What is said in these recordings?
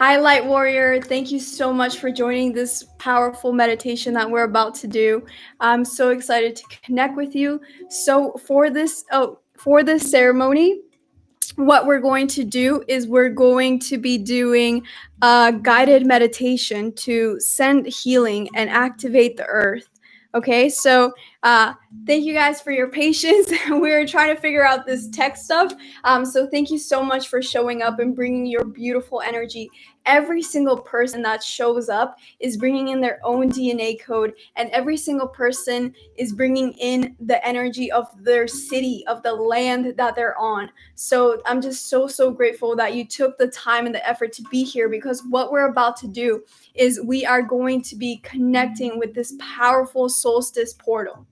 Hi, Light Warrior. Thank you so much for joining this powerful meditation that we're about to do. I'm so excited to connect with you. So for this ceremony, what we're going to do is we're going to be doing a guided meditation to send healing and activate the earth. Okay, so uh, thank you guys for your patience. We're trying to figure out this tech stuff. So thank you so much for showing up and bringing your beautiful energy. Every single person that shows up is bringing in their own DNA code, and every single person is bringing in the energy of their city, of the land that they're on. So I'm just so grateful that you took the time and the effort to be here, because what we're about to do is we are going to be connecting with this powerful solstice portal.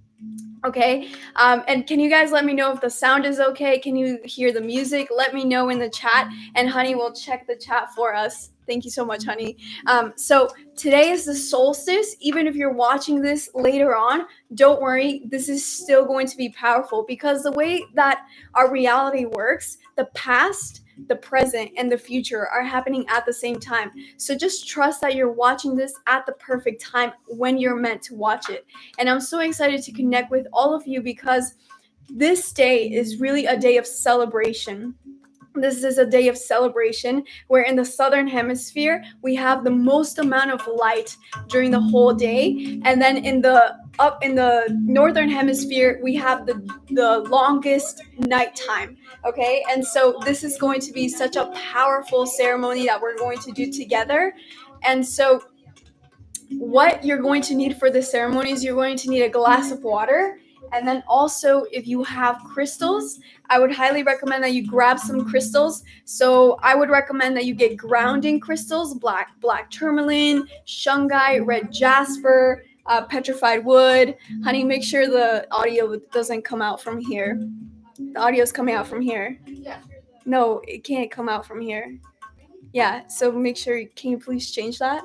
Okay. And can you guys let me know if the sound is okay? Can you hear the music? Let me know in the chat, and Honey will check the chat for us. Thank you so much, Honey. So today is the solstice. Even if you're watching this later on, don't worry. This is still going to be powerful, because the way that our reality works, the past, the present, and the future are happening at the same time. So just trust that you're watching this at the perfect time when you're meant to watch it. And I'm so excited to connect with all of you, because this day is really a day of celebration. This is a day of celebration where in the southern hemisphere we have the most amount of light during the whole day, and then in the northern hemisphere we have the longest nighttime. Okay, and so this is going to be such a powerful ceremony that we're going to do together. And so what you're going to need for this ceremony is you're going to need a glass of water. And then also, if you have crystals, I would highly recommend that you grab some crystals. So I would recommend that you get grounding crystals: black tourmaline, shungite, red jasper, petrified wood. Honey, make sure the audio doesn't come out from here. The audio is coming out from here. No, it can't come out from here. Yeah, so make sure, can you please change that?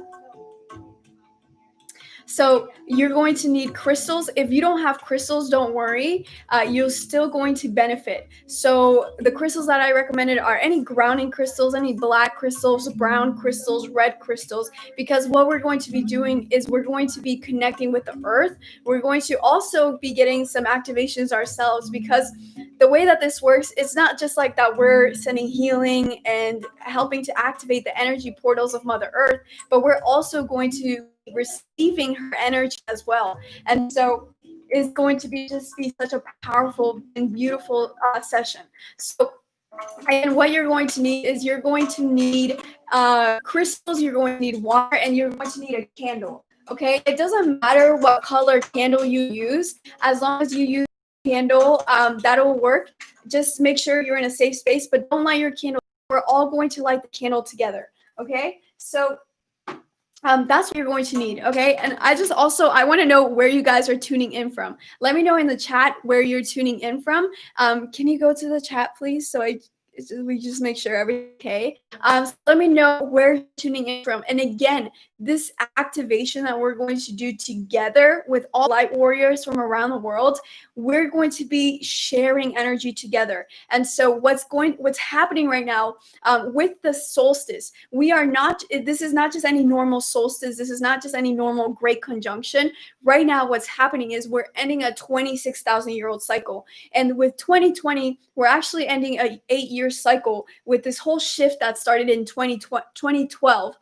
So you're going to need crystals. If you don't have crystals, don't worry. You're still going to benefit. So the crystals that I recommended are any grounding crystals, any black crystals, brown crystals, red crystals, because what we're going to be doing is we're going to be connecting with the earth. We're going to also be getting some activations ourselves, because the way that this works, it's not just like that we're sending healing and helping to activate the energy portals of Mother Earth, but we're also going to receiving her energy as well. And so it's going to be such a powerful and beautiful session. So, and what you're going to need is you're going to need crystals, you're going to need water, and you're going to need a candle. Okay, it doesn't matter what color candle you use, as long as you use a candle, that'll work. Just make sure you're in a safe space, but don't light your candle. We're all going to light the candle together. Okay, so that's what you're going to need. Okay, and I want to know where you guys are tuning in from. Let me know in the chat where you're tuning in from. Can you go to the chat, please, so we just make sure everything's okay. So let me know where you're tuning in from. And again, this activation that we're going to do together with all light warriors from around the world, we're going to be sharing energy together. And so what's happening right now with the solstice, this is not just any normal solstice. This is not just any normal great conjunction. Right now, what's happening is we're ending a 26,000-year-old cycle. And with 2020, we're actually ending an 8-year cycle with this whole shift that started in 2012.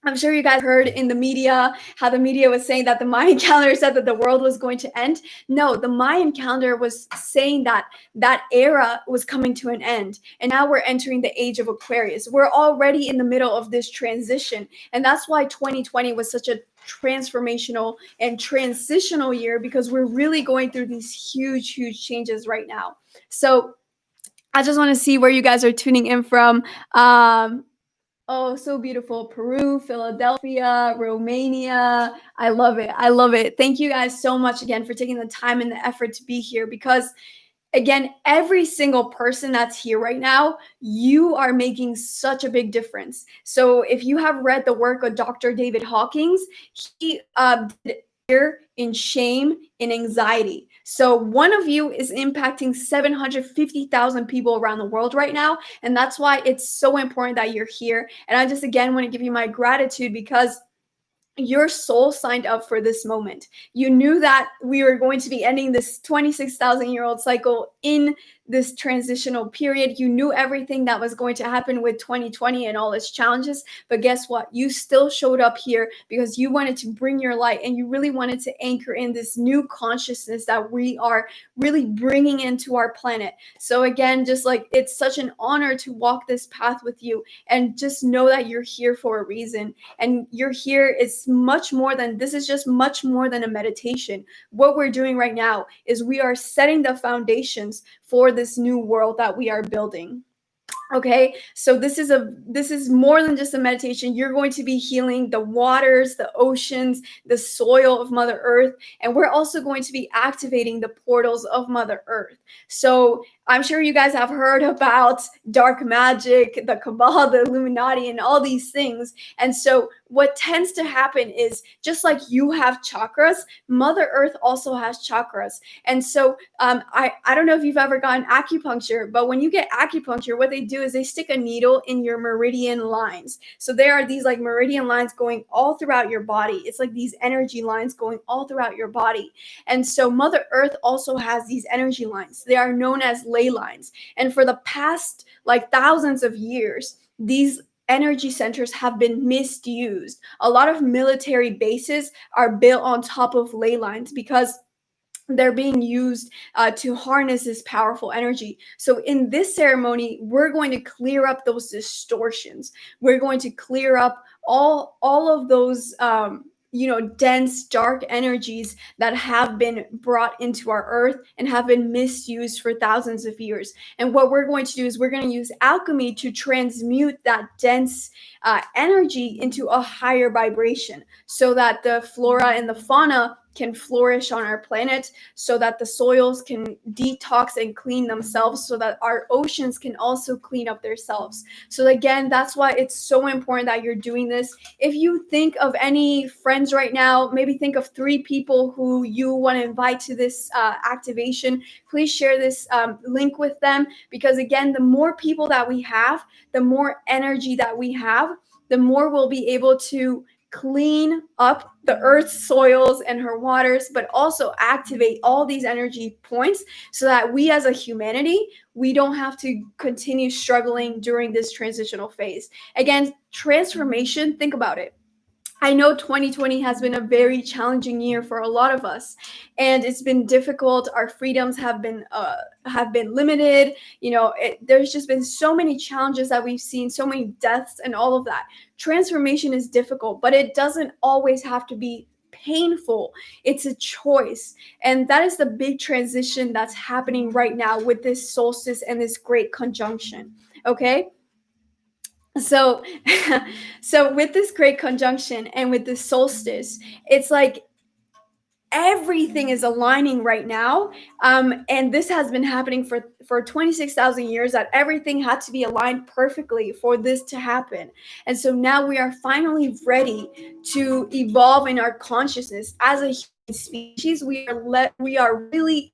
I'm sure you guys heard in the media how the media was saying that the Mayan calendar said that the world was going to end. No, the Mayan calendar was saying that that era was coming to an end. And now we're entering the age of Aquarius. We're already in the middle of this transition. And that's why 2020 was such a transformational and transitional year, because we're really going through these huge changes right now. So I just want to see where you guys are tuning in from. Oh, so beautiful. Peru, Philadelphia, Romania. I love it. I love it. Thank you guys so much again for taking the time and the effort to be here, because again, every single person that's here right now, you are making such a big difference. So if you have read the work of Dr. David Hawkins, he did here in shame and anxiety. So one of you is impacting 750,000 people around the world right now. And that's why it's so important that you're here. And I just again want to give you my gratitude because your soul signed up for this moment. You knew that we were going to be ending this 26,000-year-old cycle in this transitional period. You knew everything that was going to happen with 2020 and all its challenges. But guess what? You still showed up here because you wanted to bring your light and you really wanted to anchor in this new consciousness that we are really bringing into our planet. So again, just like it's such an honor to walk this path with you, and just know that you're here for a reason. And you're here is much more than this, is just much more than a meditation. What we're doing right now is we are setting the foundations for this new world that we are building. Okay, so this is more than just a meditation. You're going to be healing the waters, the oceans, the soil of Mother Earth, and we're also going to be activating the portals of Mother Earth. So I'm sure you guys have heard about dark magic, the Kabbalah, the Illuminati, and all these things. And so what tends to happen is, just like you have chakras, Mother Earth also has chakras. And so I don't know if you've ever gotten acupuncture, but when you get acupuncture, what they do is they stick a needle in your meridian lines. So there are these like meridian lines going all throughout your body. It's like these energy lines going all throughout your body. And so Mother Earth also has these energy lines. They are known as ley lines. And for the past like thousands of years, these energy centers have been misused. A lot of military bases are built on top of ley lines because they're being used to harness this powerful energy. So in this ceremony, we're going to clear up those distortions. We're going to clear up all of those dense dark energies that have been brought into our earth and have been misused for thousands of years. And what we're going to do is we're going to use alchemy to transmute that dense energy into a higher vibration, so that the flora and the fauna can flourish on our planet, so that the soils can detox and clean themselves, so that our oceans can also clean up themselves. So again, that's why it's so important that you're doing this. If you think of any friends right now, maybe think of 3 people who you want to invite to this activation. Please share this link with them, because again, the more people that we have, the more energy that we have, the more we'll be able to clean up the earth's soils and her waters, but also activate all these energy points so that we as a humanity, we don't have to continue struggling during this transitional phase. Again, transformation, think about it. I know 2020 has been a very challenging year for a lot of us, and it's been difficult. Our freedoms have been limited. There's just been so many challenges that we've seen, so many deaths, and all of that. Transformation is difficult, but it doesn't always have to be painful. It's a choice, and that is the big transition that's happening right now with this solstice and this great conjunction. Okay. So so with this great conjunction and with this solstice, it's like everything is aligning right now, and this has been happening for 26,000 years, that everything had to be aligned perfectly for this to happen. And so now we are finally ready to evolve in our consciousness as a human species. We are really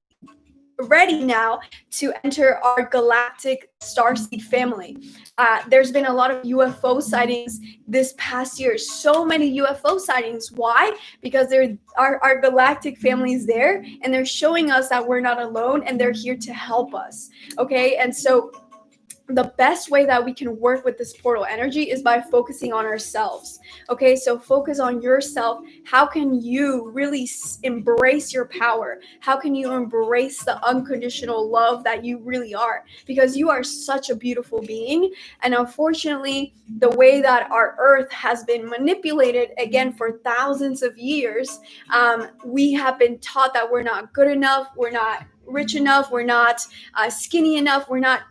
ready now to enter our galactic starseed family. There's been a lot of UFO sightings this past year. So many UFO sightings. Why? Because our galactic family is there, and they're showing us that we're not alone, and they're here to help us. Okay, and so the best way that we can work with this portal energy is by focusing on ourselves. Okay, so focus on yourself. How can you really embrace your power? How can you embrace the unconditional love that you really are? Because you are such a beautiful being. And unfortunately, the way that our earth has been manipulated, again, for thousands of years, we have been taught that we're not good enough, we're not rich enough, we're not skinny enough, we're not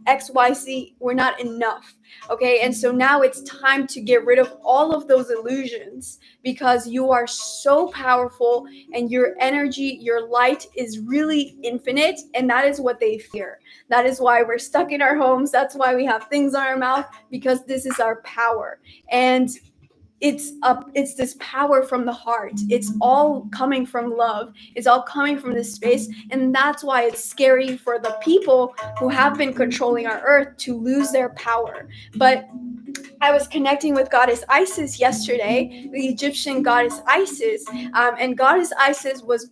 XYZ, we're not enough. Okay, and so now it's time to get rid of all of those illusions, because you are so powerful, and your energy, your light is really infinite, and that is what they fear. That is why we're stuck in our homes. That's why we have things on our mouth, because this is our power. And it's this power from the heart. It's all coming from love. It's all coming from this space, and that's why it's scary for the people who have been controlling our earth to lose their power. But I was connecting with goddess Isis yesterday, the Egyptian goddess Isis, and goddess Isis was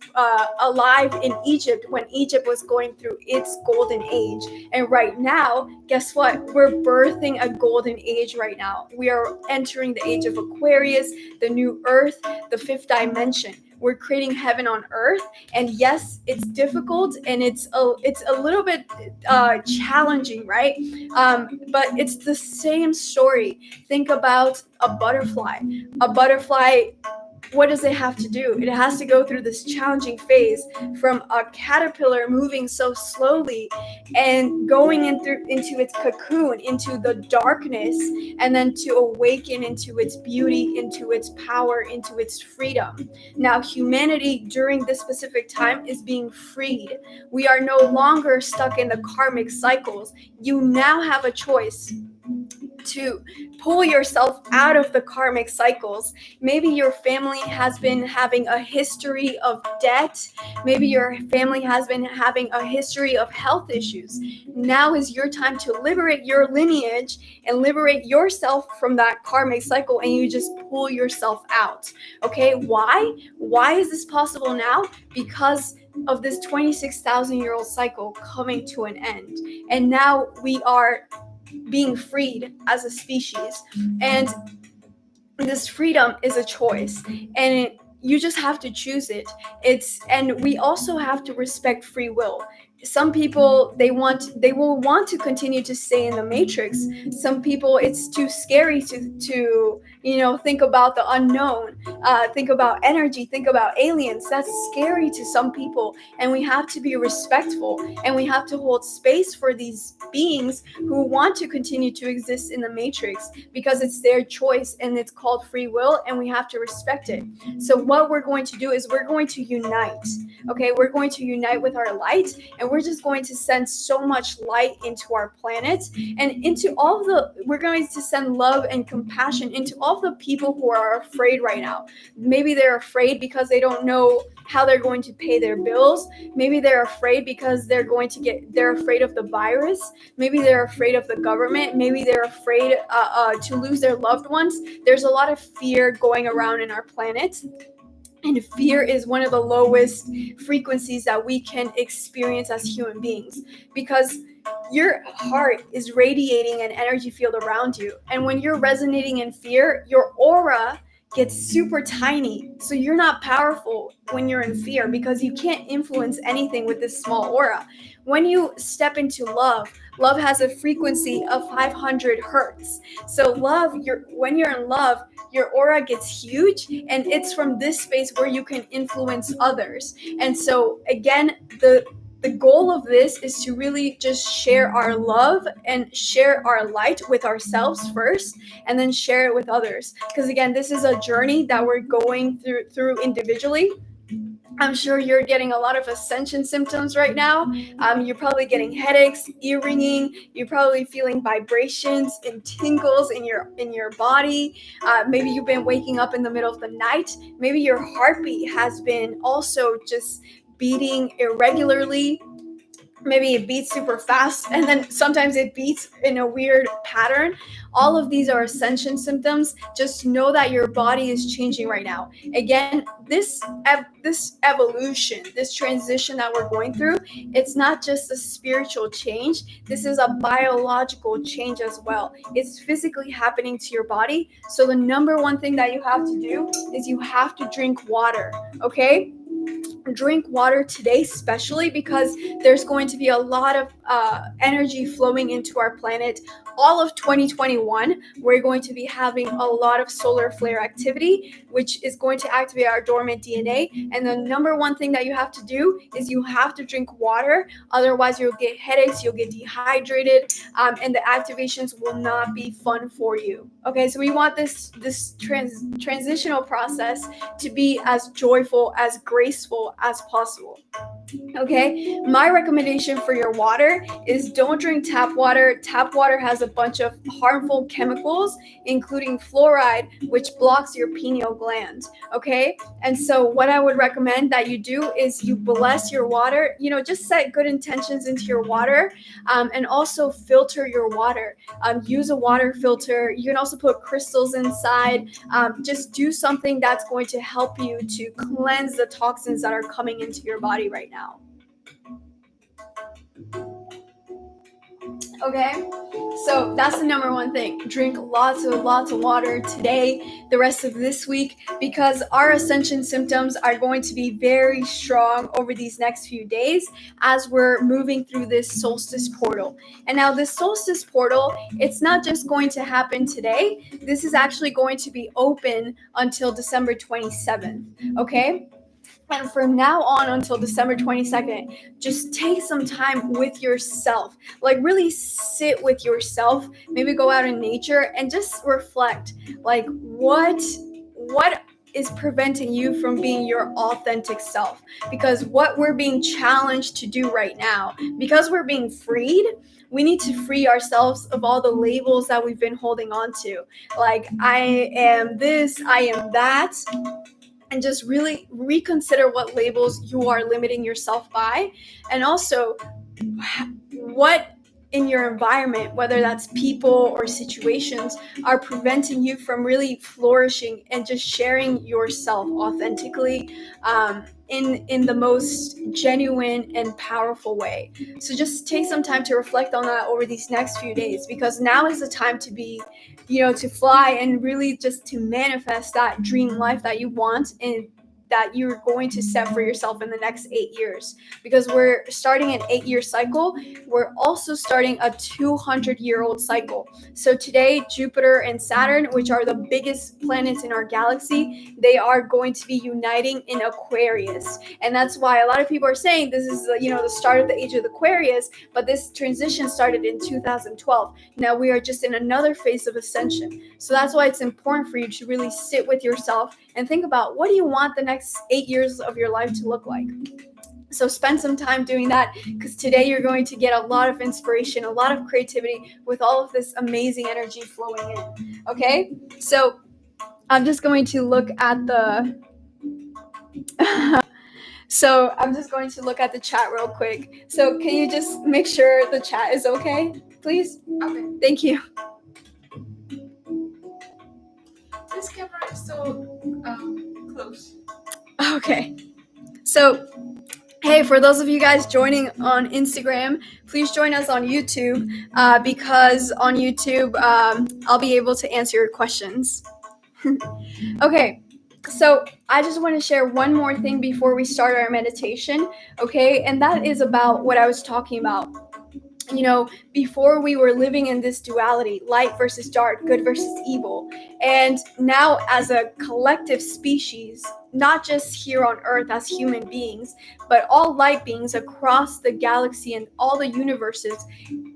alive in Egypt when Egypt was going through its golden age. And right now, guess what? We're birthing a golden age right now. We are entering the age of Aquarius, the new earth, the fifth dimension. We're creating heaven on earth, and yes, it's difficult and it's a little bit challenging, right? But it's the same story. Think about a butterfly. A butterfly, what does it have to do? It has to go through this challenging phase from a caterpillar moving so slowly and going into its cocoon, into the darkness, and then to awaken into its beauty, into its power, into its freedom. Now, humanity during this specific time is being freed. We are no longer stuck in the karmic cycles. You now have a choice to pull yourself out of the karmic cycles. Maybe your family has been having a history of debt. Maybe your family has been having a history of health issues. Now is your time to liberate your lineage and liberate yourself from that karmic cycle, and you just pull yourself out. Okay, why? Why is this possible now? Because of this 26,000-year-old cycle coming to an end. And now we are being freed as a species, and this freedom is a choice, and you just have to choose it. And we also have to respect free will. Some people, they will want to continue to stay in the matrix. Some people, it's too scary to think about the unknown, think about energy, think about aliens. That's scary to some people, and we have to be respectful, and we have to hold space for these beings who want to continue to exist in the matrix, because it's their choice and it's called free will, and we have to respect it. So what we're going to do is we're going to unite. Okay, we're going to unite with our light, and we're just going to send so much light into our planet, and into we're going to send love and compassion into all the people who are afraid right now. Maybe they're afraid because they don't know how they're going to pay their bills. Maybe they're afraid because they're afraid of the virus. Maybe they're afraid of the government. Maybe they're afraid to lose their loved ones. There's a lot of fear going around in our planet. And fear is one of the lowest frequencies that we can experience as human beings, because your heart is radiating an energy field around you. And when you're resonating in fear, your aura gets super tiny. So you're not powerful when you're in fear, because you can't influence anything with this small aura. When you step into love has a frequency of 500 hertz. So when you're in love, your aura gets huge, and it's from this space where you can influence others. And so again, the goal of this is to really just share our love and share our light with ourselves first, and then share it with others. Because again, this is a journey that we're going through individually. I'm sure you're getting a lot of ascension symptoms right now. You're probably getting headaches, ear ringing. You're probably feeling vibrations and tingles in your body. Maybe you've been waking up in the middle of the night. Maybe your heartbeat has been also just beating irregularly. Maybe it beats super fast, and then sometimes it beats in a weird pattern. All of these are ascension symptoms. Just know that your body is changing right now. Again, this evolution, this transition that we're going through, it's not just a spiritual change. This is a biological change as well. It's physically happening to your body. So the number one thing that you have to do is you have to drink water, okay? Drink water today, especially because there's going to be a lot of energy flowing into our planet. All of 2021, we're going to be having a lot of solar flare activity, which is going to activate our dormant DNA. And the number one thing that you have to do is you have to drink water. Otherwise, you'll get headaches, you'll get dehydrated, and the activations will not be fun for you. Okay, so we want this transitional process to be as joyful, as graceful, graceful as possible. Okay, my recommendation for your water is don't drink tap water. Tap water has a bunch of harmful chemicals, including fluoride, which blocks your pineal gland. Okay, and so what I would recommend that you do is you bless your water. Just set good intentions into your water, and also filter your water. Use a water filter. You can also put crystals inside. Just do something that's going to help you to cleanse the toxins that are coming into your body right now. Okay, so that's the number one thing. Drink lots of water today, the rest of this week, because our ascension symptoms are going to be very strong over these next few days as we're moving through this solstice portal. And now this solstice portal, it's not just going to happen today. This is actually going to be open until December 27th. Okay, and from now on until December 22nd, just take some time with yourself. Like, really sit with yourself. Maybe go out in nature and just reflect. Like, what is preventing you from being your authentic self? Because what we're being challenged to do right now, because we're being freed, we need to free ourselves of all the labels that we've been holding on to. Like, I am this, I am that. And just really reconsider what labels you are limiting yourself by. And also, what in your environment, whether that's people or situations, are preventing you from really flourishing and just sharing yourself authentically, in the most genuine and powerful way. So just take some time to reflect on that over these next few days, because now is the time to be, to fly and really just to manifest that dream life that you want and that you're going to set for yourself in the next 8 years. Because we're starting an 8-year cycle. We're also starting a 200-year-old cycle. So today, Jupiter and Saturn, which are the biggest planets in our galaxy, they are going to be uniting in Aquarius. And that's why a lot of people are saying this is the start of the age of Aquarius, but this transition started in 2012. Now we are just in another phase of ascension. So that's why it's important for you to really sit with yourself and think about, what do you want the next 8 years of your life to look like? So spend some time doing that, because today you're going to get a lot of inspiration, a lot of creativity with all of this amazing energy flowing in. Okay, so I'm just going to look at the chat real quick. So can you just make sure the chat is okay, please? Okay, thank you. This camera is so close. Okay, so hey, for those of you guys joining on Instagram, please join us on YouTube, because on YouTube, I'll be able to answer your questions. Okay, so I just want to share one more thing before we start our meditation, okay? And that is about what I was talking about. Before we were living in this duality, light versus dark, good versus evil. And now as a collective species, not just here on Earth as human beings, but all light beings across the galaxy and all the universes,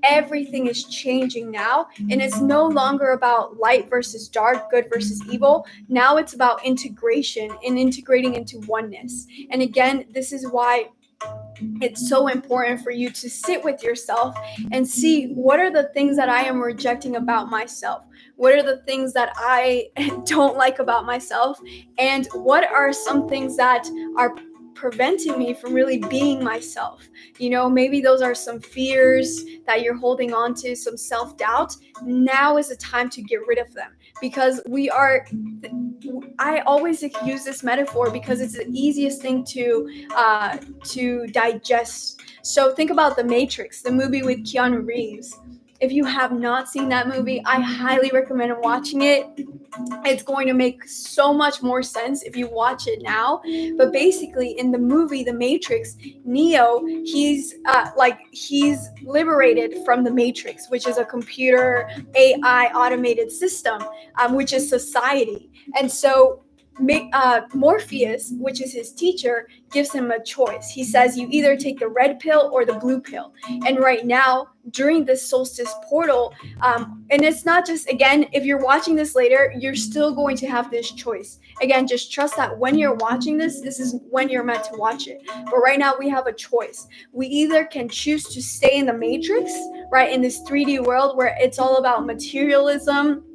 everything is changing now. And it's no longer about light versus dark, good versus evil. Now it's about integration and integrating into oneness. And again, this is why it's so important for you to sit with yourself and see, what are the things that I am rejecting about myself? What are the things that I don't like about myself? And what are some things that are preventing me from really being myself? Maybe those are some fears that you're holding on to, some self-doubt. Now is the time to get rid of them, because I always use this metaphor because it's the easiest thing to digest. So think about The Matrix, the movie with Keanu Reeves. If you have not seen that movie, I highly recommend watching it. It's going to make so much more sense if you watch it now. But basically, in the movie The Matrix, Neo, he's liberated from the Matrix, which is a computer AI automated system, which is society. And so Morpheus, which is his teacher, gives him a choice. He says you either take the red pill or the blue pill. And right now, during this solstice portal, and it's not just, again, if you're watching this later, you're still going to have this choice. Again, just trust that when you're watching this is when you're meant to watch it. But right now, we have a choice. We either can choose to stay in the matrix, right, in this 3D world where it's all about materialism,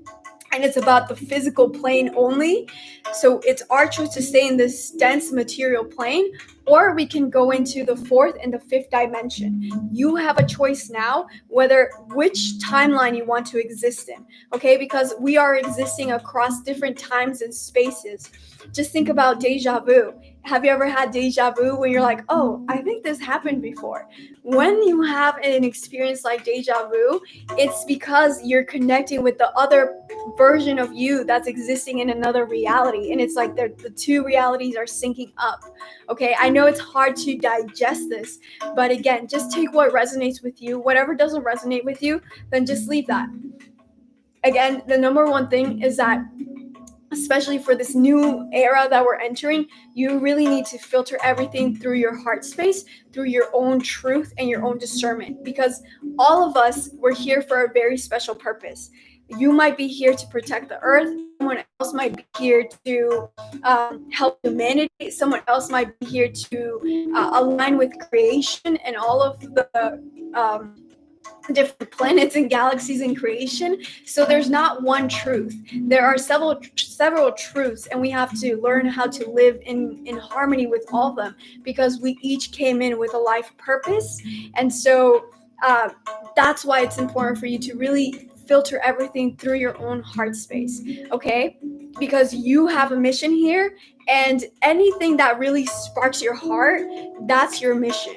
and it's about the physical plane only. So it's our choice to stay in this dense material plane, or we can go into the fourth and the fifth dimension. You have a choice now which timeline you want to exist in, okay? Because we are existing across different times and spaces. Just think about deja vu. Have you ever had deja vu when you're like, oh, I think this happened before? When you have an experience like deja vu, it's because you're connecting with the other version of you that's existing in another reality, and it's like the two realities are syncing up. Okay, I know it's hard to digest this, but again, just take what resonates with you. Whatever doesn't resonate with you, then just leave that. Again, the number one thing is that, especially for this new era that we're entering, you really need to filter everything through your heart space, through your own truth and your own discernment, because all of us, we're here for a very special purpose. You might be here to protect the earth. Someone else might be here to help humanity. Someone else might be here to align with creation and all of the different planets and galaxies in creation. So there's not one truth. There are several truths, and we have to learn how to live in harmony with all of them, because we each came in with a life purpose. And so that's why it's important for you to really filter everything through your own heart space, okay? Because you have a mission here, and anything that really sparks your heart, that's your mission.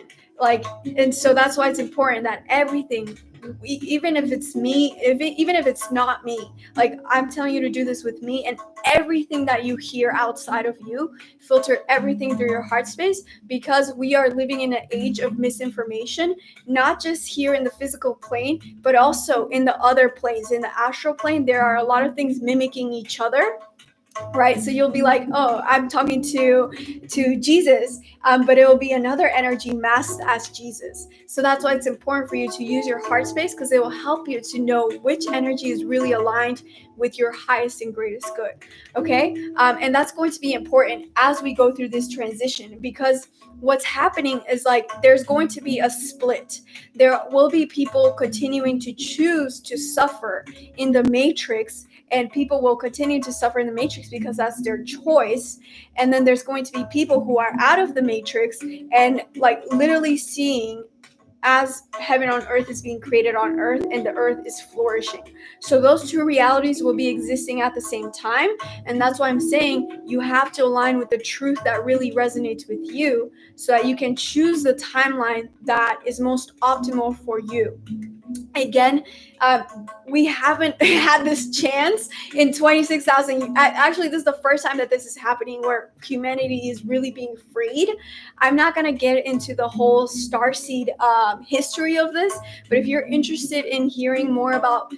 And so that's why it's important that everything, even if it's me, even if it's not me, like, I'm telling you to do this with me, and everything that you hear outside of you, filter everything through your heart space, because we are living in an age of misinformation, not just here in the physical plane, but also in the other planes. In the astral plane, there are a lot of things mimicking each other, right? So you'll be like, oh, I'm talking to Jesus, but it will be another energy masked as Jesus. So that's why it's important for you to use your heart space, because it will help you to know which energy is really aligned with your highest and greatest good, okay? And that's going to be important as we go through this transition, because what's happening is, like, there's going to be a split. There will be people continuing to choose to suffer in the matrix, and people will continue to suffer in the matrix because that's their choice. And then there's going to be people who are out of the matrix and, like, literally seeing as heaven on earth is being created on earth, and the earth is flourishing. So those two realities will be existing at the same time. And that's why I'm saying you have to align with the truth that really resonates with you, so that you can choose the timeline that is most optimal for you. Again, we haven't had this chance in 26,000. Actually, this is the first time that this is happening, where humanity is really being freed. I'm not going to get into the whole starseed history of this, but if you're interested in hearing more about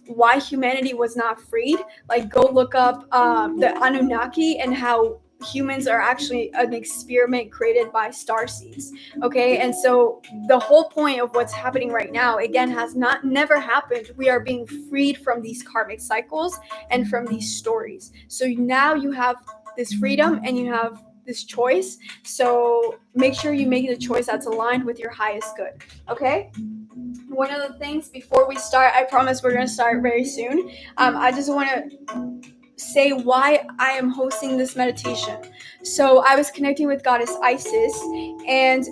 why humanity was not freed, like, go look up the Anunnaki and how humans are actually an experiment created by starseeds. Okay, and so the whole point of what's happening right now, again, has never happened. We are being freed from these karmic cycles and from these stories. So now you have this freedom and you have this choice. So make sure you make the choice that's aligned with your highest good. Okay, one of the things before we start, I promise we're going to start very soon. I just want to say why I am hosting this meditation. So I was connecting with Goddess Isis, and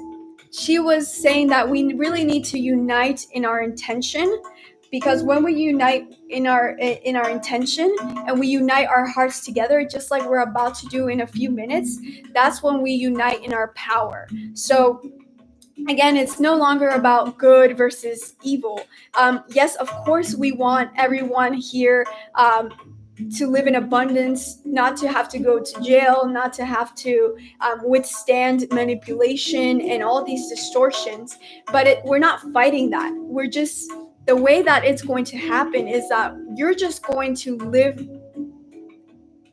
she was saying that we really need to unite in our intention, because when we unite in our intention, and we unite our hearts together, just like we're about to do in a few minutes, that's when we unite in our power. So again, it's no longer about good versus evil. Yes, of course, we want everyone here to live in abundance, not to have to go to jail, not to have to withstand manipulation and all these distortions. But we're not fighting that. We're just, the way that it's going to happen is that you're just going to live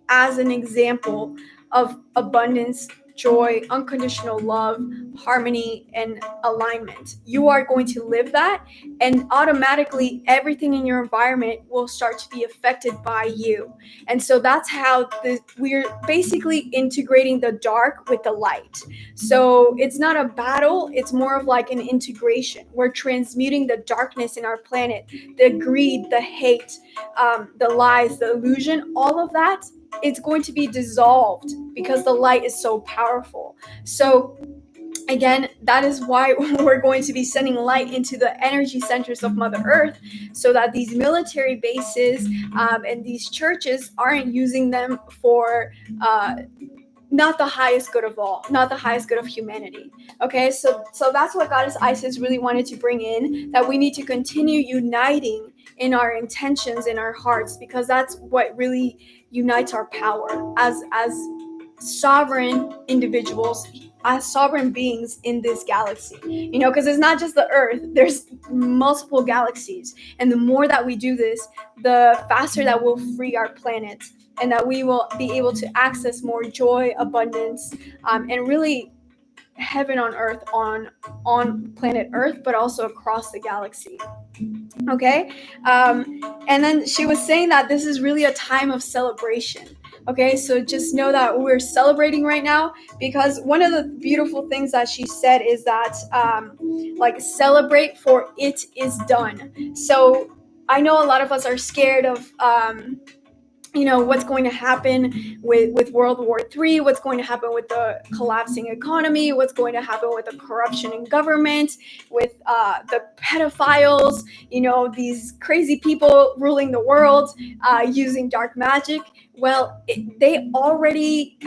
as an example of abundance, joy, unconditional love, harmony, and alignment. You are going to live that, and automatically everything in your environment will start to be affected by you. And so that's how we're basically integrating the dark with the light. So it's not a battle, it's more of like an integration. We're transmuting the darkness in our planet, the greed, the hate, the lies, the illusion, all of that. It's going to be dissolved because the light is so powerful. So again, that is why we're going to be sending light into the energy centers of Mother Earth, so that these military bases and these churches aren't using them for not the highest good of all, not the highest good of humanity. Okay, so that's what Goddess Isis really wanted to bring in, that we need to continue uniting in our intentions, in our hearts, because that's what really unites our power as sovereign individuals, as sovereign beings in this galaxy. You know, because it's not just the Earth, there's multiple galaxies, and the more that we do this, the faster that we'll free our planet, and that we will be able to access more joy, abundance, and really heaven on earth, on planet Earth, but also across the galaxy. Okay, and then she was saying that this is really a time of celebration. Okay, so just know that we're celebrating right now, because one of the beautiful things that she said is that like, celebrate, for it is done. So I know a lot of us are scared of what's going to happen with World War III, what's going to happen with the collapsing economy, what's going to happen with the corruption in government, with the pedophiles, these crazy people ruling the world using dark magic. Well, they already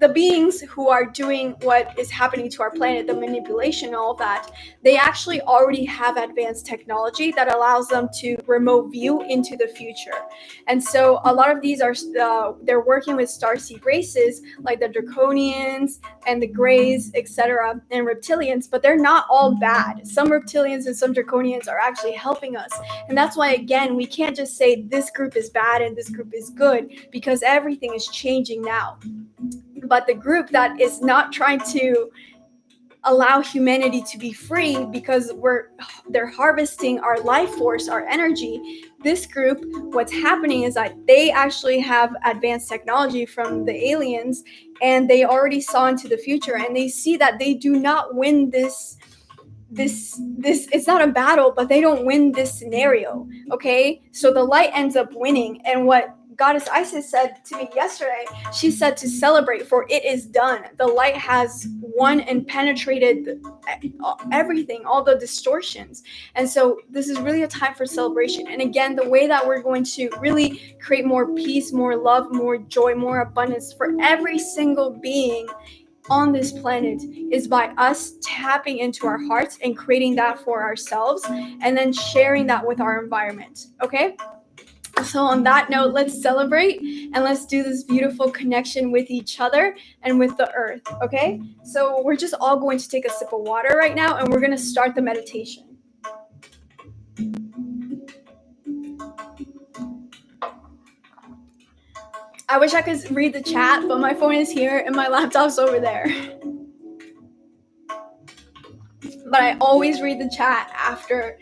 the beings who are doing what is happening to our planet, the manipulation, all of that, they actually already have advanced technology that allows them to remote view into the future. And so a lot of these are, they're working with starseed races like the Draconians and the Greys, etc., and reptilians, but they're not all bad. Some reptilians and some Draconians are actually helping us. And that's why, again, we can't just say this group is bad and this group is good, because everything is changing now. But the group that is not trying to allow humanity to be free, because they're harvesting our life force, our energy, this group, what's happening is that they actually have advanced technology from the aliens, and they already saw into the future, and they see that they do not win this it's not a battle, but they don't win this scenario. Okay, so the light ends up winning. And what Goddess Isis said to me yesterday, she said to celebrate, for it is done. The light has won and penetrated everything, all the distortions. And so this is really a time for celebration. And again, the way that we're going to really create more peace, more love, more joy, more abundance for every single being on this planet is by us tapping into our hearts and creating that for ourselves, and then sharing that with our environment. Okay, so on that note, let's celebrate and let's do this beautiful connection with each other and with the earth. Okay, so we're just all going to take a sip of water right now, and we're going to start the meditation. I wish I could read the chat, but my phone is here and my laptop's over there. But I always read the chat after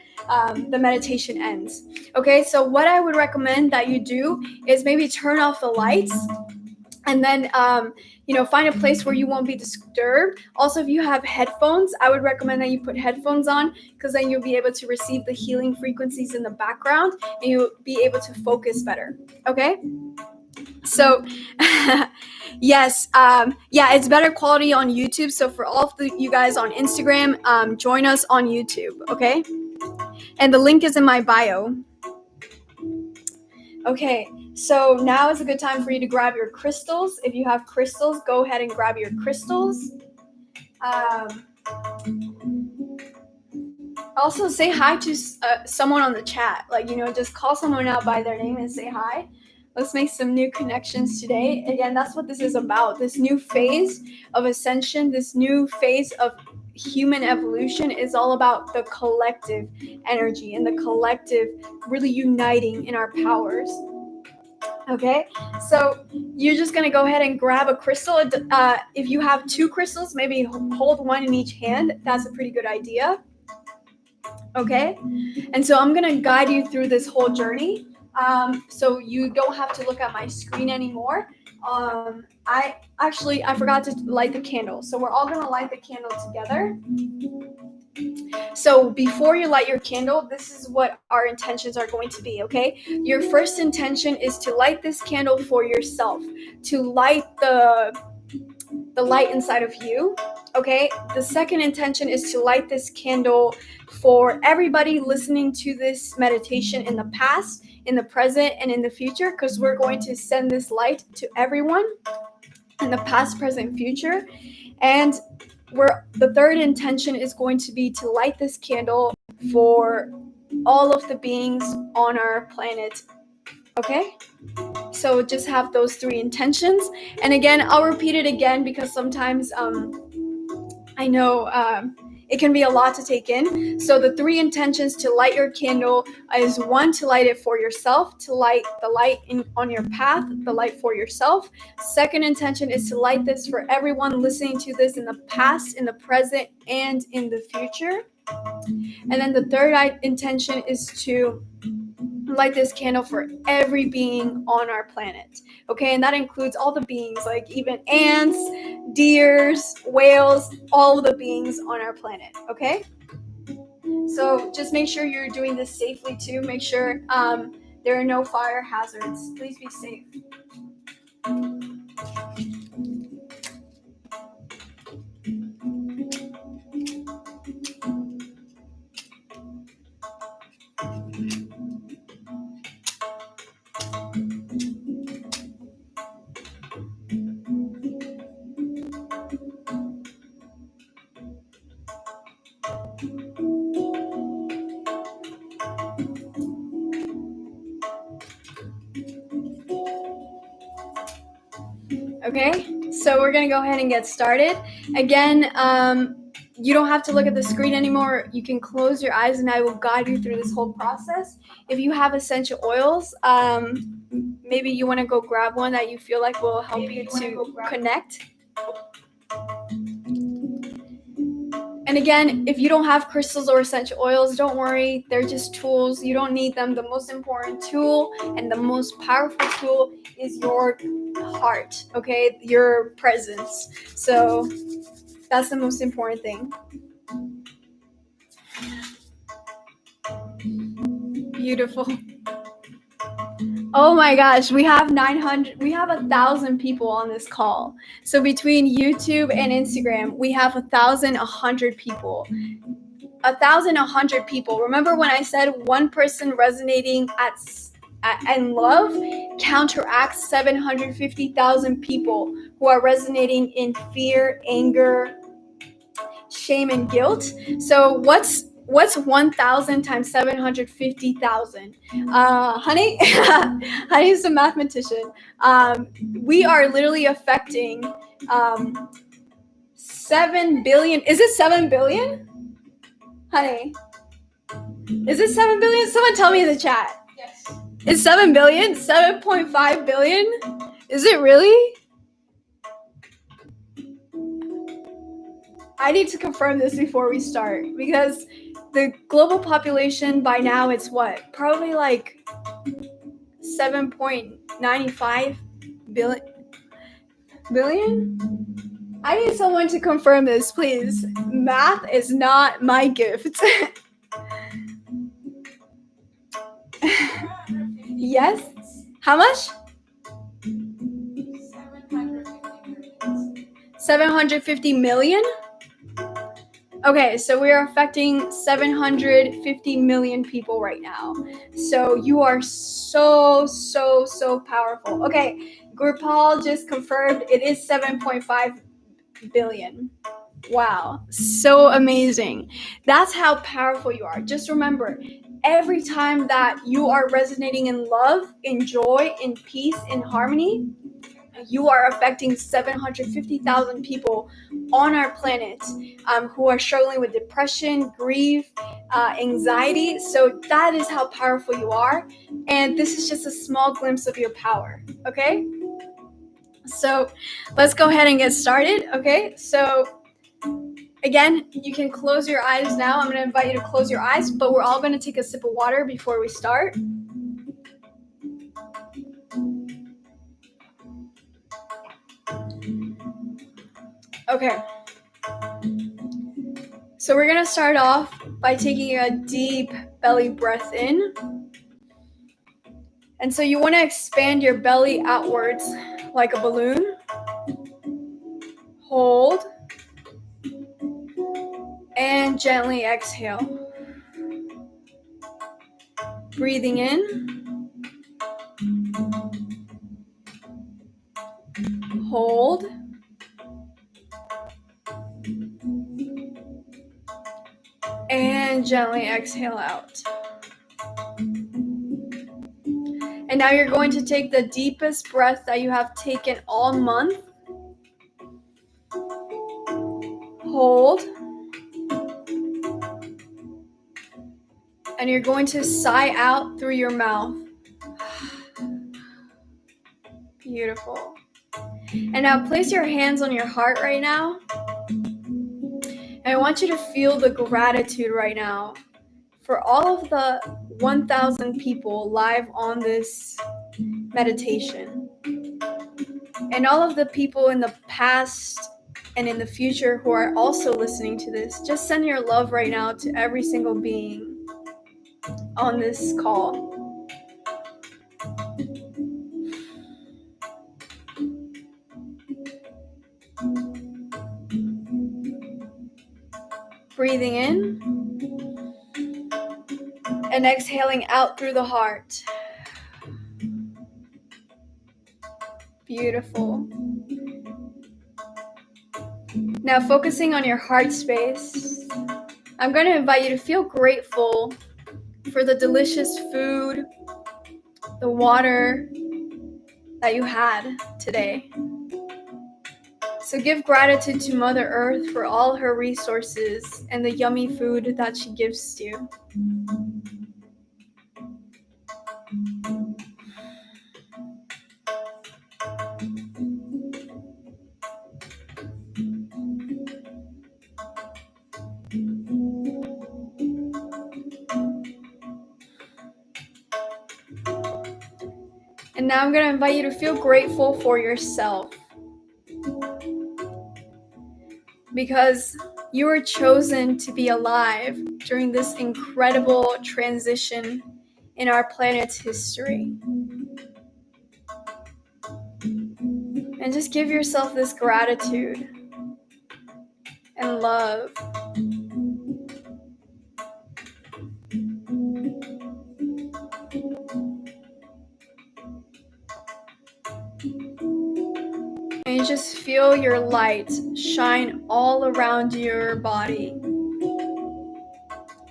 the meditation ends. Okay, so what I would recommend that you do is maybe turn off the lights, and then find a place where you won't be disturbed. Also, if you have headphones, I would recommend that you put headphones on, because then you'll be able to receive the healing frequencies in the background, and you'll be able to focus better. Okay, so yes, it's better quality on YouTube. So for all of you guys on Instagram, join us on YouTube. Okay, and the link is in my bio. Okay, so now is a good time for you to grab your crystals. If you have crystals, go ahead and grab your crystals. Also, say hi to someone on the chat. Just call someone out by their name and say hi. Let's make some new connections today. Again, that's what this is about. This new phase of ascension, this new phase of human evolution is all about the collective energy and the collective really uniting in our powers. Okay, so you're just gonna go ahead and grab a crystal. If you have 2 crystals, maybe hold one in each hand. That's a pretty good idea. Okay, and so I'm gonna guide you through this whole journey. So you don't have to look at my screen anymore. I forgot to light the candle, so we're all gonna light the candle together. So before you light your candle, this is what our intentions are going to be, okay? Your first intention is to light this candle for yourself, to light the light inside of you, okay? The second intention is to light this candle for everybody listening to this meditation in the past, in the present, and in the future, because we're going to send this light to everyone in the past, present, future. And the third intention is going to be to light this candle for all of the beings on our planet. Okay? So just have those 3 intentions. And again, I'll repeat it again because sometimes I know it can be a lot to take in. So the 3 intentions to light your candle is 1, to light it for yourself, to light the light on your path, the light for yourself. Second intention is to light this for everyone listening to this in the past, in the present, and in the future. And then the third intention is to light this candle for every being on our planet. Okay, and that includes all the beings, like even ants, deers, whales, all of the beings on our planet. Okay, so just make sure you're doing this safely too. Make sure there are no fire hazards. Please be safe. Okay, so we're gonna go ahead and get started. Again, you don't have to look at the screen anymore. You can close your eyes and I will guide you through this whole process. If you have essential oils, maybe you want to go grab one that you feel like will help you to connect. And again, if you don't have crystals or essential oils, don't worry. They're just tools. You don't need them. The most important tool and the most powerful tool is your heart, okay? Your presence. So that's the most important thing. Beautiful. Oh my gosh, we have 1,000 people on this call. So between YouTube and Instagram, we have 1,100 people. 1,100 people. Remember when I said one person resonating and love counteracts 750,000 people who are resonating in fear, anger, shame, and guilt? So what's 1,000 times 750,000? Honey, Honey's a mathematician. We are literally affecting 7 billion. Is it 7 billion? Honey, is it 7 billion? Someone tell me in the chat. Yes. Is 7 billion? 7.5 billion? Is it really? I need to confirm this before we start because the global population by now it's what? Probably like 7.95 billion? I need someone to confirm this, please. Math is not my gift. Yes? How much? 750 million? Okay, so we are affecting 750 million people right now. So you are so powerful. Okay, Gurpal just confirmed it is 7.5 billion. Wow, so amazing. That's how powerful you are. Just remember, every time that you are resonating in love, in joy, in peace, in harmony, You are affecting 750,000 people on our planet who are struggling with depression, grief, anxiety. So that is how powerful you are. And this is just a small glimpse of your power, okay? So let's go ahead and get started, okay? So again, you can close your eyes now. I'm going to invite you to close your eyes, but we're all going to take a sip of water before we start. Okay. So we're going to start off by taking a deep belly breath in. And so you want to expand your belly outwards like a balloon. Hold. And gently exhale. Breathing in. Hold. And gently exhale out. And now you're going to take the deepest breath that you have taken all month. Hold. And you're going to sigh out through your mouth. Beautiful. And now place your hands on your heart right now. And I want you to feel the gratitude right now for all of the 1,000 people live on this meditation. And all of the people in the past and in the future who are also listening to this. Just send your love right now to every single being on this call. Breathing in and exhaling out through the heart. Beautiful. Now focusing on your heart space, I'm going to invite you to feel grateful for the delicious food, the water that you had today. So give gratitude to Mother Earth for all her resources and the yummy food that she gives to you. And now I'm going to invite you to feel grateful for yourself. Because you were chosen to be alive during this incredible transition in our planet's history. And just give yourself this gratitude and love. And you just feel your light shine all around your body.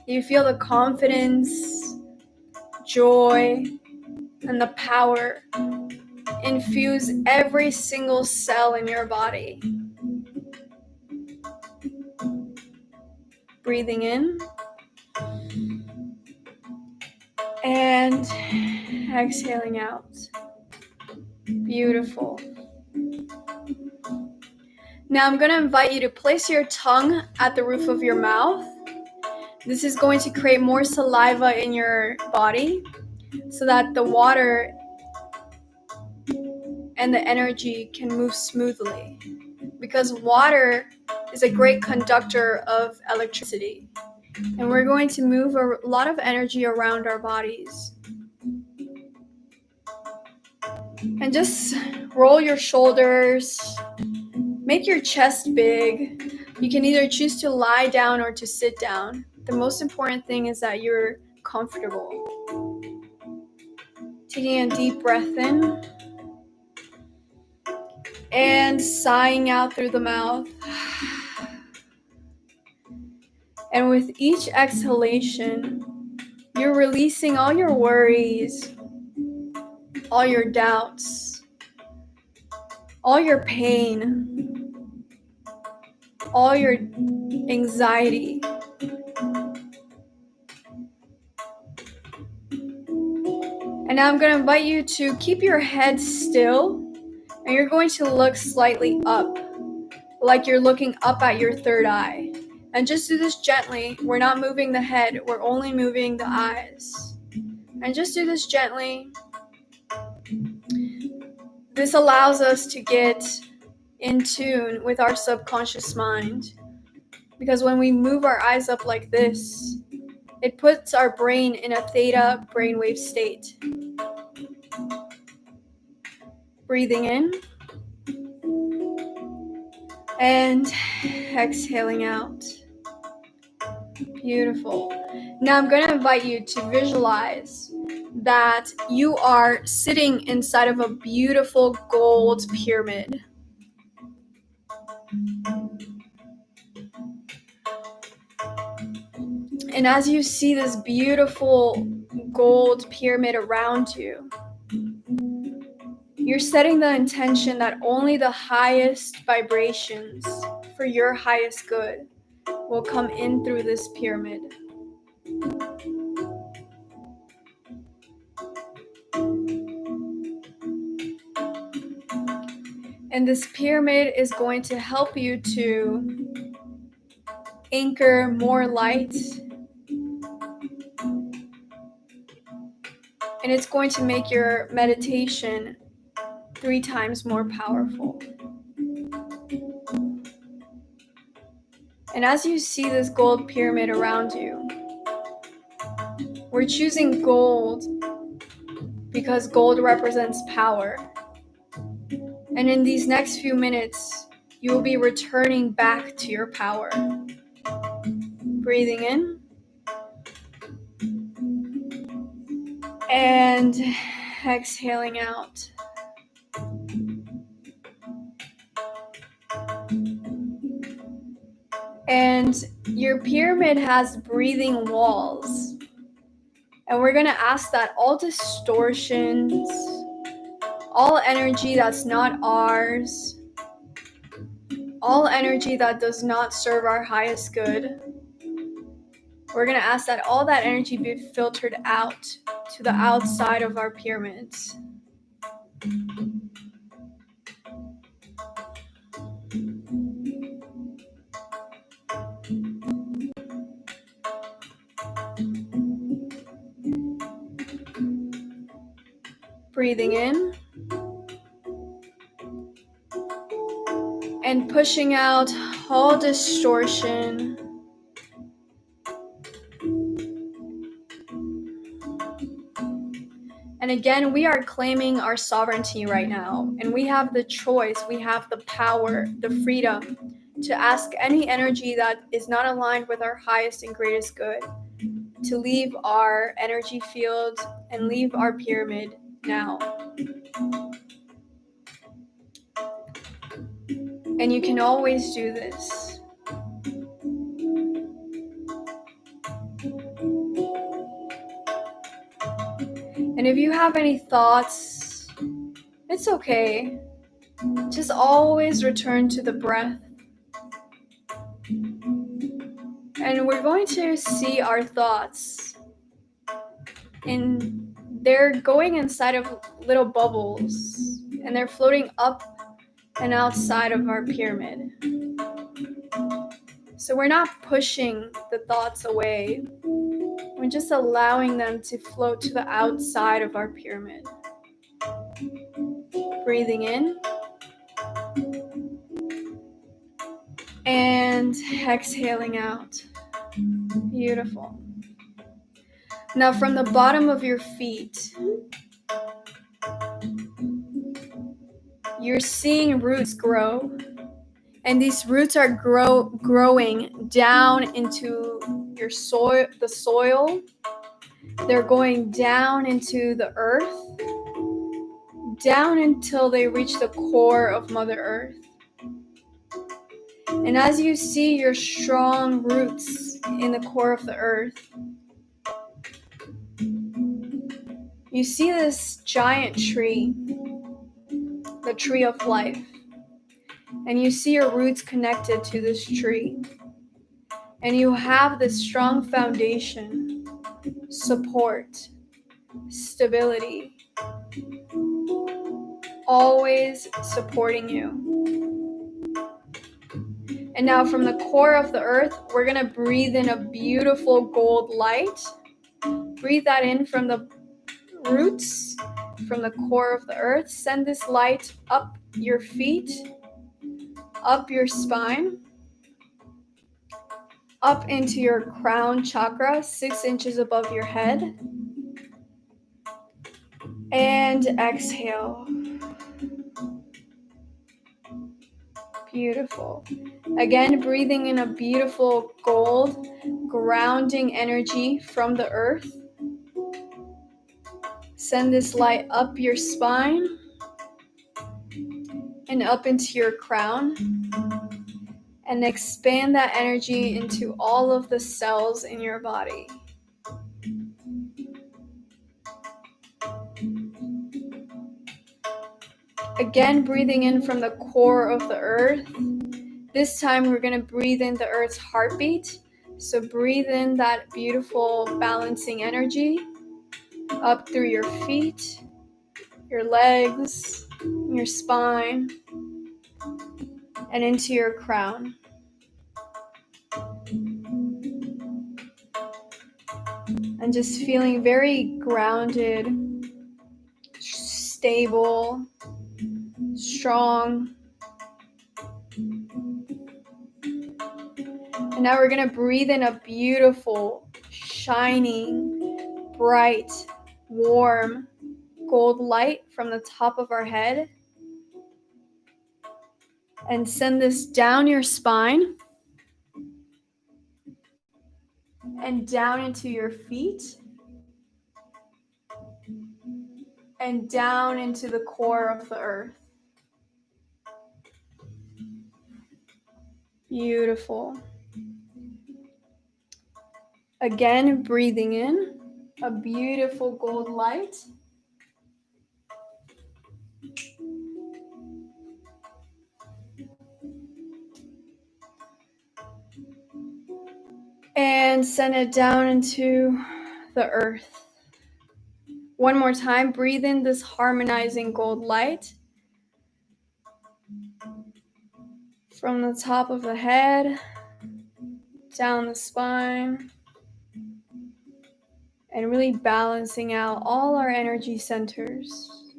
You feel the confidence, joy, and the power infuse every single cell in your body. Breathing in and exhaling out. Beautiful. Now I'm going to invite you to place your tongue at the roof of your mouth. This is going to create more saliva in your body so that the water and the energy can move smoothly. Because water is a great conductor of electricity. And we're going to move a lot of energy around our bodies. And just roll your shoulders. Make your chest big. You can either choose to lie down or to sit down. The most important thing is that you're comfortable. Taking a deep breath in and sighing out through the mouth. And with each exhalation, you're releasing all your worries, all your doubts, all your pain, all your anxiety. And now I'm going to invite you to keep your head still, and you're going to look slightly up, like you're looking up at your third eye. And just do this gently. We're not moving the head, we're only moving the eyes. And just do this gently. This allows us to get in tune with our subconscious mind. Because when we move our eyes up like this, it puts our brain in a theta brainwave state. Breathing in and exhaling out. Beautiful. Now I'm going to invite you to visualize that you are sitting inside of a beautiful gold pyramid. And as you see this beautiful gold pyramid around you, you're setting the intention that only the highest vibrations for your highest good will come in through this pyramid. And this pyramid is going to help you to anchor more light. And it's going to make your meditation 3 times more powerful. And as you see this gold pyramid around you, we're choosing gold because gold represents power. And in these next few minutes, you will be returning back to your power. Breathing in and exhaling out. And your pyramid has breathing walls. And we're going to ask that all distortions, all energy that's not ours, all energy that does not serve our highest good, we're going to ask that all that energy be filtered out to the outside of our pyramids. Breathing in and pushing out all distortion. And again, we are claiming our sovereignty right now, and we have the choice, we have the power, the freedom to ask any energy that is not aligned with our highest and greatest good to leave our energy field and leave our pyramid now. And you can always do this. And if you have any thoughts, it's okay. Just always return to the breath. And we're going to see our thoughts. And they're going inside of little bubbles. And they're floating up and outside of our pyramid. So we're not pushing the thoughts away. We're just allowing them to float to the outside of our pyramid. Breathing in. And exhaling out. Beautiful. Now from the bottom of your feet, you're seeing roots grow. And these roots are growing down into your soil, the soil. They're going down into the earth, down until they reach the core of Mother Earth. And as you see your strong roots in the core of the earth, you see this giant tree, the tree of life. And you see your roots connected to this tree. And you have this strong foundation, support, stability, always supporting you. And now from the core of the earth, we're going to breathe in a beautiful gold light. Breathe that in from the roots, from the core of the earth. Send this light up your feet, up your spine, up into your crown chakra, 6 inches above your head. And exhale. Beautiful. Again, breathing in a beautiful gold, grounding energy from the earth. Send this light up your spine and up into your crown. And expand that energy into all of the cells in your body. Again, breathing in from the core of the earth. This time we're going to breathe in the earth's heartbeat. So breathe in that beautiful balancing energy up through your feet, your legs, your spine, and into your crown. And just feeling very grounded, stable, strong. And now we're going to breathe in a beautiful, shining, bright, warm, gold light from the top of our head. And send this down your spine and down into your feet and down into the core of the earth. Beautiful. Again, breathing in a beautiful gold light. And send it down into the earth. One more time, breathe in this harmonizing gold light from the top of the head, down the spine, and really balancing out all our energy centers.